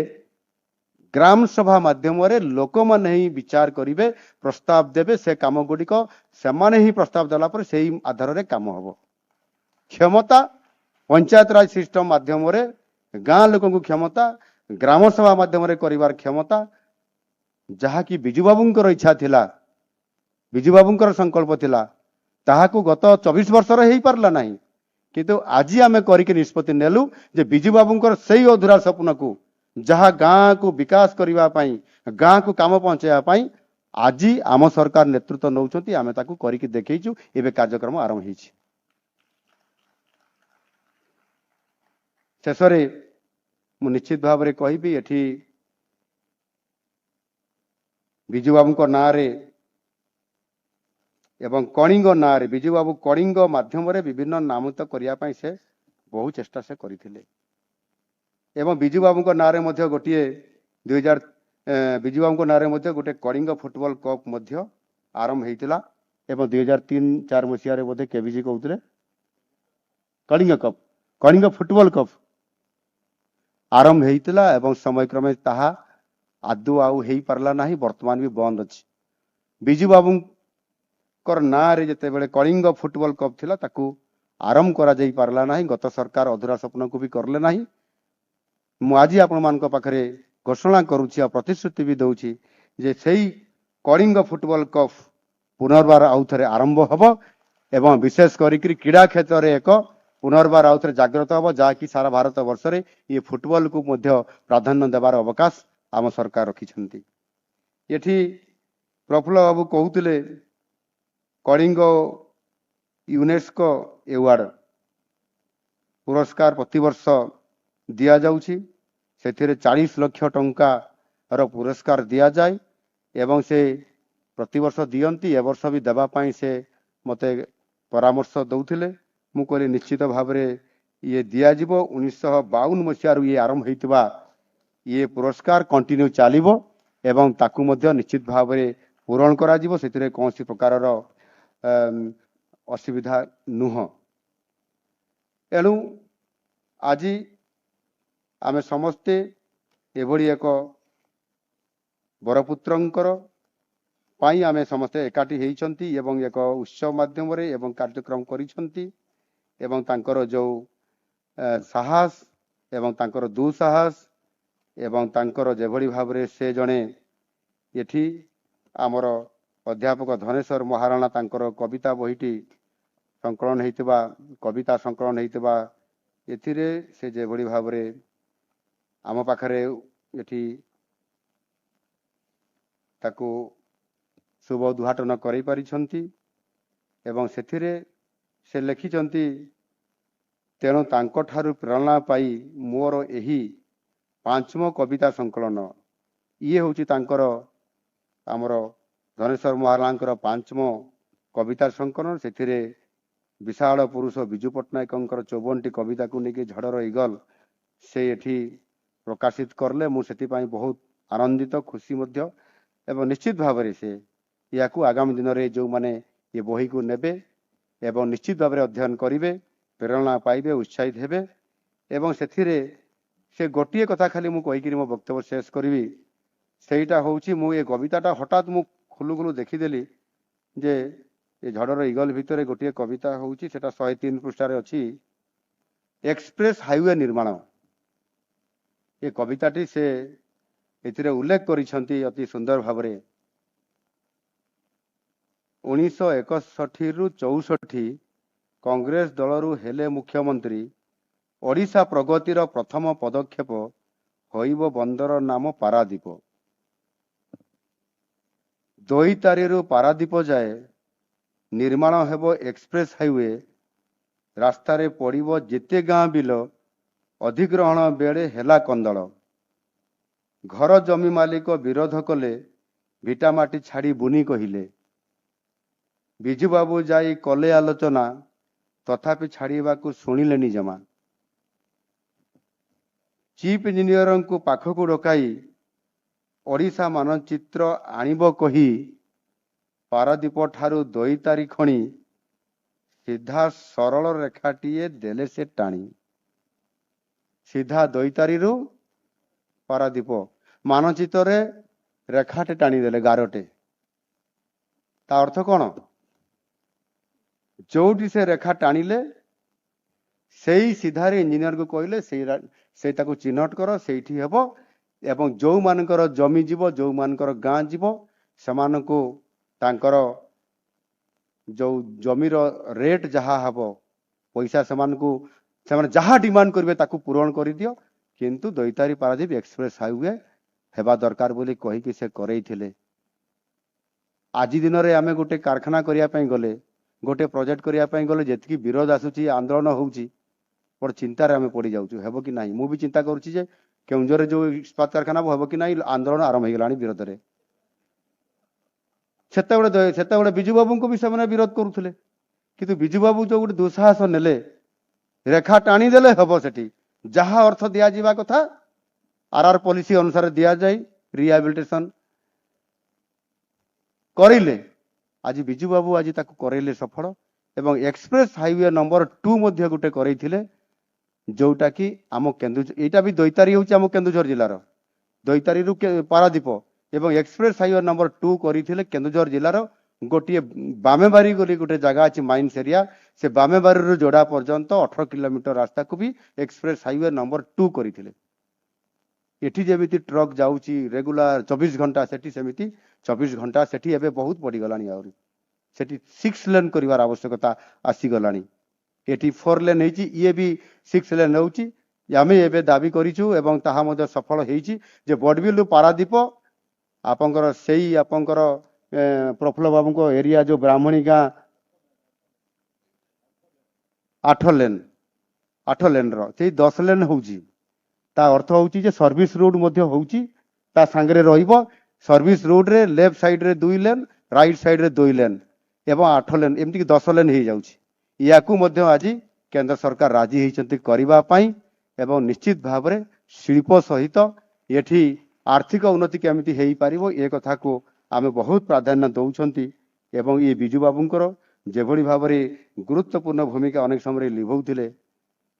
ग्राम सभा माध्यम रे लोक माने ही विचार करिवे, प्रस्ताव देबे। से काम गुडी को से माने ही प्रस्ताव देला पर सेही आधार रे काम हबो। क्षमता पंचायत राज सिस्टम माध्यम रे गाँ लोक को क्षमता ग्राम सभा माध्यम रे करिवार क्षमता जहा कि बिजू बाबूंकर इच्छा थिला, बिजू बाबूंकर संकल्प थिला, ताहाकू गत 24 वर्ष रे हेई पारला नाही। किंतु आज आमे करिके निष्पत्ति नेलु जे बिजू बाबूंकर सेही अधूरा स्वप्न को जहाँ गाँ को विकास करिवा पाई गाँ को काम पहुंचाया पाई आज आम सरकार नेतृत्व नौचंती। आमे ताकू करिके देखैछु। एबे कार्यक्रम आरंभ हेछि। शेषरे मु निश्चित भाव रे कहिबी एठी बिजू बाबू को नाँ रे एवं कणिंग नाँ रे बिजू बाबू कणिंग माध्यम रे विभिन्न नामित करिया पाई से बहु चेष्टा से करिथिले एवं बिजू बाबू को नाँ रे मध्य गोटिए 2000 बिजू बाबू को नाँ रे मध्य गोटे कणिंग फुटबॉल कप मध्य आरंभ हेतिला एवं 2003-4 मसिया रे बोधे केबीजी कहउतले कणिंग फुटबॉल कप आरंभ हेतिला एवं समय क्रमे ताहा आदु आउ हेई पारला नाही। वर्तमान भी बंद अछि। बिजू बाबू कर नाँ रे जते बेले कलिंग फुटबॉल कप थिला ताकू आरंभ करा जाई पारला नाही। गत सरकार अधूरा स्वप्न को भी करले नाही। मु आज आपण मानक पाखरे घोषणा करूछि आ प्रतिश्रुति भी दउछि जे सेही कलिंग फुटबॉल कप पुनर्बार आउ थरे आरंभ हबो एवं विशेष करिकरी क्रीडा क्षेत्र रे एक पुनर्बार आउ थरे जागृत हबो जा कि सारा भारत वर्ष रे ये फुटबॉल को मध्य प्राधान्य देबार अवकाश आम सरकार रखिछंती। एठी प्रफुल्ल बाबू कहउतले कलिंग यूनेस्को एवार्ड पुरस्कार प्रतिवर्ष दिया जाउछि। सेथिरे 40 लाख टंका रो पुरस्कार दिया जाय एवं से प्रतिवर्ष दियंती। ए वर्ष भी देबा पाई से मते परामर्श दउथिले। मु कहली निश्चित भाव रे ये दिया जिवो। 1952 मसिया रु ये आरंभ हेतिबा ये पुरस्कार कंटिन्यू चलिबो एवं ताकू मध्य निश्चित भाव रे पूरण करा जिवो। सेथिरे कोनसी प्रकार रो असुविधा नुह। एणु आज आमे समस्ते एभली एक बरपुत्रंकर ପାଇଁ ଆମେ ସମସ୍ତେ ଏକାଠି ହେଇଛନ୍ତି ଏବଂ ଏକ ଉତ୍ସବ ମାଧ୍ୟମରେ ଏବଂ କାର୍ଯ୍ୟକ୍ରମ କରିଛନ୍ତି ଏବଂ ତାଙ୍କର ଯୋଉ ସାହସ ଏବଂ ତାଙ୍କର ଦୁଃସାହସ ଏବଂ ତାଙ୍କର ଯେଭଳି ଭାବରେ ସେ ଜଣେ ଏଠି ଆମର ଅଧ୍ୟାପକ ଧନେଶ୍ୱର ମହାରଣା ତାଙ୍କର କବିତା ବହିଟି ସଂକଳନ ହେଇଥିବା କବିତା ସଂକଳନ ହେଇଥିବା ଏଥିରେ ସେ ଯେଭଳି ଭାବରେ ଆମ ପାଖରେ ଏଠି ତାକୁ ଶୁଭ ଉଦ୍ଘାଟନ କରିପାରିଛନ୍ତି ଏବଂ ସେଥିରେ ସେ ଲେଖିଛନ୍ତି ତେଣୁ ତାଙ୍କଠାରୁ ପ୍ରେରଣା ପାଇ ମୋର ଏହି ପାଞ୍ଚମ କବିତା ସଂକଳନ ଇଏ ହେଉଛି ତାଙ୍କର ଆମର ଧନେଶ୍ୱର ମହାରଣାଙ୍କର ପାଞ୍ଚମ କବିତା ସଂକଳନ। ସେଥିରେ ବିଶାଳ ପୁରୁଷ ବିଜୁ ପଟ୍ଟନାୟକଙ୍କର 54ଟି କବିତାକୁ ନେଇକି ଝଡ଼ର ଇଗଲ ସେ ଏଠି ପ୍ରକାଶିତ କଲେ। ମୁଁ ସେଥିପାଇଁ ବହୁତ ଆନନ୍ଦିତ ଖୁସି ମଧ୍ୟ ଏବଂ ନିଶ୍ଚିତ ଭାବରେ ସେ ଏହାକୁ ଆଗାମୀ ଦିନରେ ଯେଉଁମାନେ ଏ ବହିକୁ ନେବେ ଏବଂ ନିଶ୍ଚିତ ଭାବରେ ଅଧ୍ୟୟନ କରିବେ ପ୍ରେରଣା ପାଇବେ ଉତ୍ସାହିତ ହେବେ ଏବଂ ସେଥିରେ ସେ ଗୋଟିଏ କଥା ଖାଲି ମୁଁ କହିକିରି ମୋ ବକ୍ତବ୍ୟ ଶେଷ କରିବି ସେଇଟା ହେଉଛି ମୁଁ ଏ କବିତାଟା ହଠାତ୍ ମୁଁ ଖୁଲୁ ଖୁଲୁ ଦେଖିଦେଲି ଯେ ଏ ଝଡ଼ର ଇଗଲ ଭିତରେ ଗୋଟିଏ କବିତା ହେଉଛି ସେଟା 103 ପୃଷ୍ଠାରେ ଅଛି ଏକ୍ସପ୍ରେସ ହାଇୱେ ନିର୍ମାଣ। ଏ କବିତାଟି ସେ ଏଥିରେ ଉଲ୍ଲେଖ କରିଛନ୍ତି ଅତି ସୁନ୍ଦର ଭାବରେ 1961ରୁ 64 କଂଗ୍ରେସ ଦଳରୁ ହେଲେ ମୁଖ୍ୟମନ୍ତ୍ରୀ ଓଡ଼ିଶା ପ୍ରଗତିର ପ୍ରଥମ ପଦକ୍ଷେପ ହୋଇବ ବନ୍ଦର ନାମ ପାରାଦୀପ। ଦୋଇତାରିରୁ ପାରାଦୀପ ଯାଏ ନିର୍ମାଣ ହେବ ଏକ୍ସପ୍ରେସ ହାଇୱେ। ରାସ୍ତାରେ ପଡ଼ିବ ଯେତେ ଗାଁ ବିଲ ଅଧିଗ୍ରହଣ ବେଳେ ହେଲା କନ୍ଦଳ। ଘର ଜମି ମାଲିକ ବିରୋଧ କଲେ ଭିଟାମାଟି ଛାଡ଼ି ବୁନି କହିଲେ। ବିଜୁବାବୁ ଯାଇ କଲେ ଆଲୋଚନା ତଥାପି ଛାଡ଼ିବାକୁ ଶୁଣିଲେନି ଜମା। ଚିଫ୍ ଇଞ୍ଜିନିୟରଙ୍କୁ ପାଖକୁ ଡକାଇ ଓଡ଼ିଶା ମାନଚିତ୍ର ଆଣିବ କହି ପାରାଦୀପ ଠାରୁ ଦୋଇତାରି ଖଣି ସିଧା ସରଳ ରେଖାଟିଏ ଦେଲେ ସେ ଟାଣି। ସିଧା ଦୋଇତାରିରୁ ପାରାଦୀପ ମାନଚିତ୍ରରେ ରେଖାଟେ ଟାଣିଦେଲେ ଗାରଟେ। ତା ଅର୍ଥ କ'ଣ? ଯୋଉଠି ସେ ରେଖା ଟାଣିଲେ ସେଇ ସିଧାରେ ଇଞ୍ଜିନିୟରକୁ କହିଲେ ସେଇ ତାକୁ ଚିହ୍ନଟ କର ସେଇଠି ହେବ ଏବଂ ଯୋଉମାନଙ୍କର ଜମି ଯିବ ଯୋଉମାନଙ୍କର ଗାଁ ଯିବ ସେମାନଙ୍କୁ ତାଙ୍କର ଯୋଉ ଜମିର ରେଟ୍ ଯାହା ହେବ ପଇସା ସେମାନେ ଯାହା ଡିମାଣ୍ଡ କରିବେ ତାକୁ ପୂରଣ କରିଦିଅ କିନ୍ତୁ ଦୋଇତାରି ପାରାଦୀପ ଏକ୍ସପ୍ରେସ ହାଇୱେ ହେବା ଦରକାର ବୋଲି କହିକି ସେ କରେଇଥିଲେ। ଆଜି ଦିନରେ ଆମେ ଗୋଟେ କାରଖାନା କରିବା ପାଇଁ ଗଲେ ଗୋଟେ ପ୍ରୋଜେକ୍ଟ କରିବା ପାଇଁ ଗଲେ ଯେତିକି ବିରୋଧ ଆସୁଛି ଆନ୍ଦୋଳନ ହେଉଛି ବଡ଼ ଚିନ୍ତାରେ ଆମେ ପଡ଼ିଯାଉଛୁ ହେବ କି ନାହିଁ। ମୁଁ ବି ଚିନ୍ତା କରୁଛି ଯେ କେଉଁଝରରେ ଯୋଉ ଇସ୍ପାତ କାରଖାନା ହେବ କି ନାହିଁ ଆନ୍ଦୋଳନ ଆରମ୍ଭ ହେଇଗଲାଣି ବିରୋଧରେ। ସେତେବେଳେ ବିଜୁବାବୁଙ୍କୁ ବି ସେମାନେ ବିରୋଧ କରୁଥିଲେ କିନ୍ତୁ ବିଜୁବାବୁ ଯୋଉ ଗୋଟେ ଦୁଃସାହସ ନେଲେ ରେଖା ଟାଣିଦେଲେ ହେବ ସେଠି ଯାହା ଅର୍ଥ ଦିଆଯିବା କଥା RR ପଲିସି ଅନୁସାରେ ଦିଆଯାଇ ରିହାବିଲିଟେସନ କରିଲେ। ଆଜି ବିଜୁବାବୁ ଆଜି ତାକୁ କରେଇଲେ ସଫଳ ଏବଂ ଏକ୍ସପ୍ରେସ ହାଇୱେ ନମ୍ବର 2 ମଧ୍ୟ ଗୋଟେ କରେଇଥିଲେ ଯୋଉଟା କି ଆମ କେନ୍ଦୁଝର ଏଇଟା ବି ଦୋଇତାରି ହେଉଛି ଆମ କେନ୍ଦୁଝର ଜିଲ୍ଲାର ଦୋଇତାରିରୁ ପାରାଦୀପ ଏବଂ ଏକ୍ସପ୍ରେସ ହାଇୱେ ନମ୍ବର 2 କରିଥିଲେ କେନ୍ଦୁଝର ଜିଲ୍ଲାର ଗୋଟିଏ ବାମେବାରି ବୋଲି ଗୋଟେ ଜାଗା ଅଛି ମାଇନ୍ସ ଏରିଆ ସେ ବାମେବାରିରୁ ଯୋଡ଼ା ପର୍ଯ୍ୟନ୍ତ 18 କିଲୋମିଟର ରାସ୍ତାକୁ ବି ଏକ୍ସପ୍ରେସ ହାଇୱେ ନମ୍ବର 2 କରିଥିଲେ। ଏଠି ଯେମିତି ଟ୍ରକ୍ ଯାଉଛି ରେଗୁଲାର 24 ଘଣ୍ଟା ସେଠି ସେମିତି 24 ଘଣ୍ଟା ସେଠି ଏବେ ବହୁତ ବଢ଼ିଗଲାଣି ଆହୁରି ସେଠି 6 ଲେନ୍ କରିବାର ଆବଶ୍ୟକତା ଆସିଗଲାଣି। ଏଠି 4 ଲେନ୍ ହେଇଛି ଇଏ ବି 6 ଲେନ୍ ହେଉଛି। ଆମେ ଏବେ ଦାବି କରିଛୁ ଏବଂ ତାହା ମଧ୍ୟ ସଫଳ ହେଇଛି ଯେ ବଡ଼ବିଲରୁ ପାରାଦୀପ ଆପଣଙ୍କର ପ୍ରଫୁଲ୍ଲ ବାବୁଙ୍କ ଏରିଆ ଯୋଉ ବ୍ରାହ୍ମଣୀ ଗାଁ 8 ଲେନ୍ର ସେଇ 10 ଲେନ୍ ହେଉଛି। ତା ଅର୍ଥ ହେଉଛି ଯେ ସର୍ଭିସ ରୋଡ୍ ମଧ୍ୟ ହେଉଛି ତା ସାଙ୍ଗରେ ରହିବ ସର୍ଭିସ ରୋଡରେ ଲେଫ୍ଟ ସାଇଡରେ 2 ଲେନ୍ ରାଇଟ୍ ସାଇଡରେ 2 ଲେନ୍ ଏବଂ 8 ଲେନ୍ ଏମିତିକି 10 ଲେନ୍ ହେଇଯାଉଛି। ୟାକୁ ମଧ୍ୟ ଆଜି କେନ୍ଦ୍ର ସରକାର ରାଜି ହେଇଛନ୍ତି କରିବା ପାଇଁ ଏବଂ ନିଶ୍ଚିତ ଭାବରେ ଶିଳ୍ପ ସହିତ ଏଠି ଆର୍ଥିକ ଉନ୍ନତି କେମିତି ହେଇପାରିବ ଏ କଥାକୁ ଆମେ ବହୁତ ପ୍ରାଧାନ୍ୟ ଦେଉଛନ୍ତି ଏବଂ ଏ ବିଜୁବାବୁଙ୍କର ଯେଭଳି ଭାବରେ ଗୁରୁତ୍ୱପୂର୍ଣ୍ଣ ଭୂମିକା ଅନେକ ସମୟରେ ଲିଭଉଥିଲେ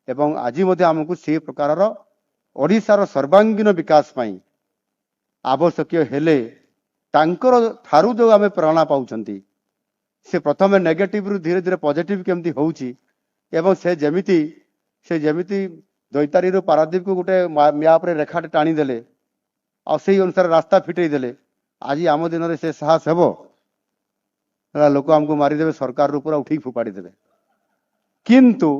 ଏବଂ ଆଜି ମଧ୍ୟ ଆମକୁ ସେ ପ୍ରକାରର ଓଡ଼ିଶାର ସର୍ବାଙ୍ଗୀନ ବିକାଶ ପାଇଁ ଆବଶ୍ୟକୀୟ ହେଲେ तांकर ठारू जो आम प्रेरणा पाउछंती से प्रथम नेगेटिव रु धीरे धीरे पॉजिटिव केमती होउची एवं से जेमिति दैतारी रु पारादीप को गोटे मैप रे रेखाटे टाणी देले आ सेही अनुसार रास्ता फिटई देले आज आम दिन में से साहस हेबो लोक आमको मारिदेवे सरकार पूरा उठी फोपाड़ी देवे किंतु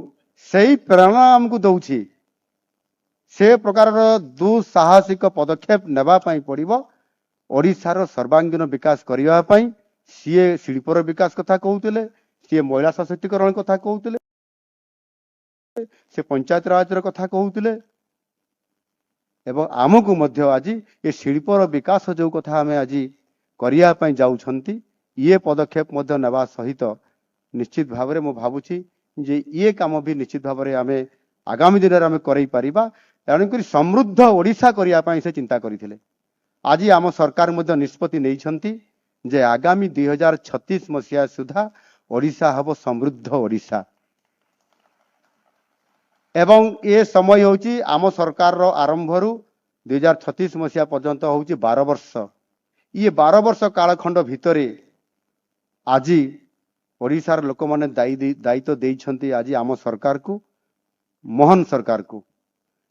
सही प्रेरणा आमको दौछि से प्रकार दुस्साहसिक पदक्षेप नेबा पई पड़िबो ओडिशार सर्वांगीन विकास करिया पई सीए शिल्पर विकास कथा कहउतले सीए महिला सशक्तिकरण कथा कहउतले से पंचायत राज कथा कहउतले एवं आमको मध्य आज ये शिल्पर विकास जो कथा आम आज करिया पई जाउछंती ये पदक्षेप मध्य नेबा सहित निश्चित भाव में भावुची जे ये काम भी निश्चित भाव में आम आगामी दिन में करई परिबा तेणुक समृद्ध ओडिशा करिया पई से चिंता करथिले आज आम सरकार मध्य निष्पत्ति नैछंती जे आगामी 2036 मसीहा सुधा ओडिशा हबो समृद्ध ओडिशा एवं ये समय होची आम सरकार रो आरंभ रु 2036 मसीहा पर्यंत होची 12 वर्ष ये 12 वर्ष कालखंड भितरे आज ओडिशार लोक माने दायित्व देइछंती आज आम सरकार को मोहन सरकार को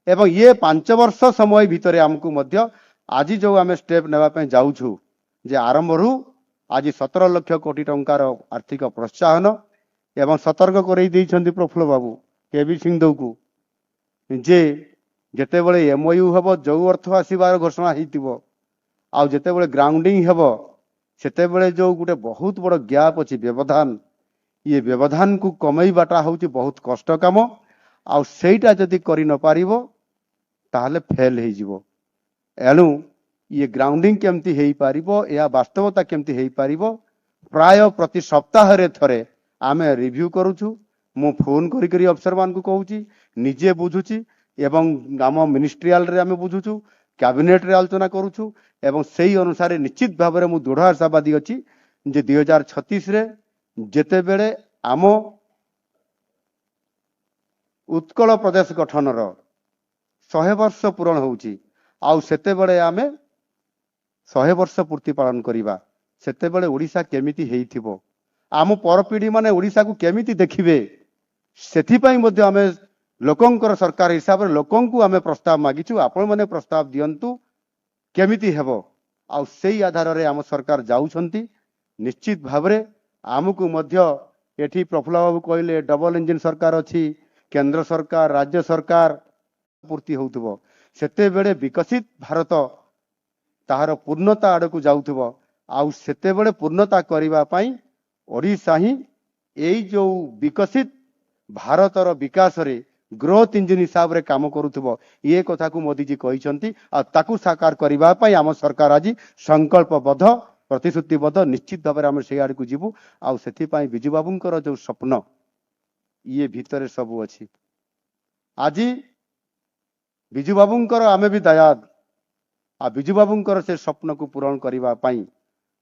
एवं ये 5 वर्ष समय भितरे आमको मध्य आज जो आम स्टेप नेबा पे जाउछु जे आरंभ रु आज 17 लाख कोटी टंकार आर्थिक प्रोत्साहन एवं सतर्क करई देइछंती प्रफुल्ल बाबू केबी सिंह को जे जेते बळे एमओयू हबो जो अर्थ आसीबार घोषणा हेतिबो आ जेते बळे ग्राउंडिंग हबो सेते बळे जो गुटे बहुत बड़ गैप अछि व्यवधान ये व्यवधान को कमई बाटा होची बहुत कष्ट काम आ सेटा जदि करि न पारिबो ताहले फेल हे जिवो एणु ये ग्राउंडिंग केमती हेई पारिबो या वास्तवता केमती हेई पारिबो प्राय प्रति सप्ताह रे थरे आमे रिव्यू करूछु मु फोन करी करी अफसर मान को कहूची निजे बुझुची एवं आम मिनिस्ट्रियल रे आमे बुझुछु कैबिनेट रे आलोचना करूछु एवं सेही अनुसार निश्चित भाव में मु दृढ़ आशावादी अछि जे 2036 रे जेते बेले आम उत्कल प्रदेश गठन 100 वर्ष पूरण होउची आउ सेते बेले आमे 100 वर्ष पूर्ति पालन करिबा सेते बेले ओडिशा केमिति हेइथिबो आम परपीढ़ी माने ओडिशा को केमिति देखिबे सेथि पई मध्ये आमे लोकंकर सरकार हिसाब रे लोकंकु आमे प्रस्ताव मागिछु आपण माने प्रस्ताव दियंतु केमिति हेबो आ सेही आधार रे आम सरकार जाउछंती निश्चित भाव रे आमको मध्य एठी प्रफुल्ल बाबू कहले डबल इंजिन सरकार अछि केंद्र सरकार राज्य सरकार पूर्ति होउथबो सेते बेले विकसित भारत ताहार पूर्णता आड़ को जाउथबो आ सेते बेले पूर्णता करिबा पई ओडिशा ही एई जो विकसित भारतर विकास रे ग्रोथ इंजिन हिसाब रे काम करूथबो ये कथा को मोदी जी कहिसंती आ ताकू साकार करिबा पई आम सरकार आज संकल्पबद्ध प्रतिश्रुतिबद्ध निश्चित भाव में से आड़ को जीवु आ सेथि पई बिजू बाबूंकर जो स्वप्न ये भीतर सब अच्छी आज बिजू बाबूंकर आमे भी दयाद आ बिजू बाबूंकर से स्वप्न को पूरण करिबा पई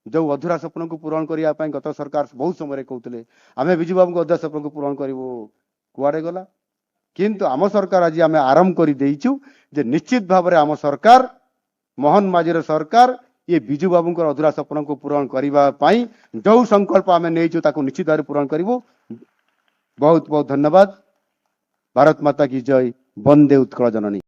जो अधूरा स्वप्न को पूरण करिया पई गत सरकार बहुत समय कहते आमे बिजू बाबू को अधूरा स्वप्न को पूरण करिवो कुआडे गला किंतु आम सरकार आज आमे आरंभ कर देइछु जे निश्चित भाव में आम सरकार मोहन माझीर सरकार ये बिजू बाबूंकर अधूरा स्वप्न को पूरण करिबा पई जो संकल्प आमे नेइछु ताको निश्चित भाव पूरण करिवो बहुत बहुत धन्यवाद। भारत माता की जय। वंदे उत्कल जननी।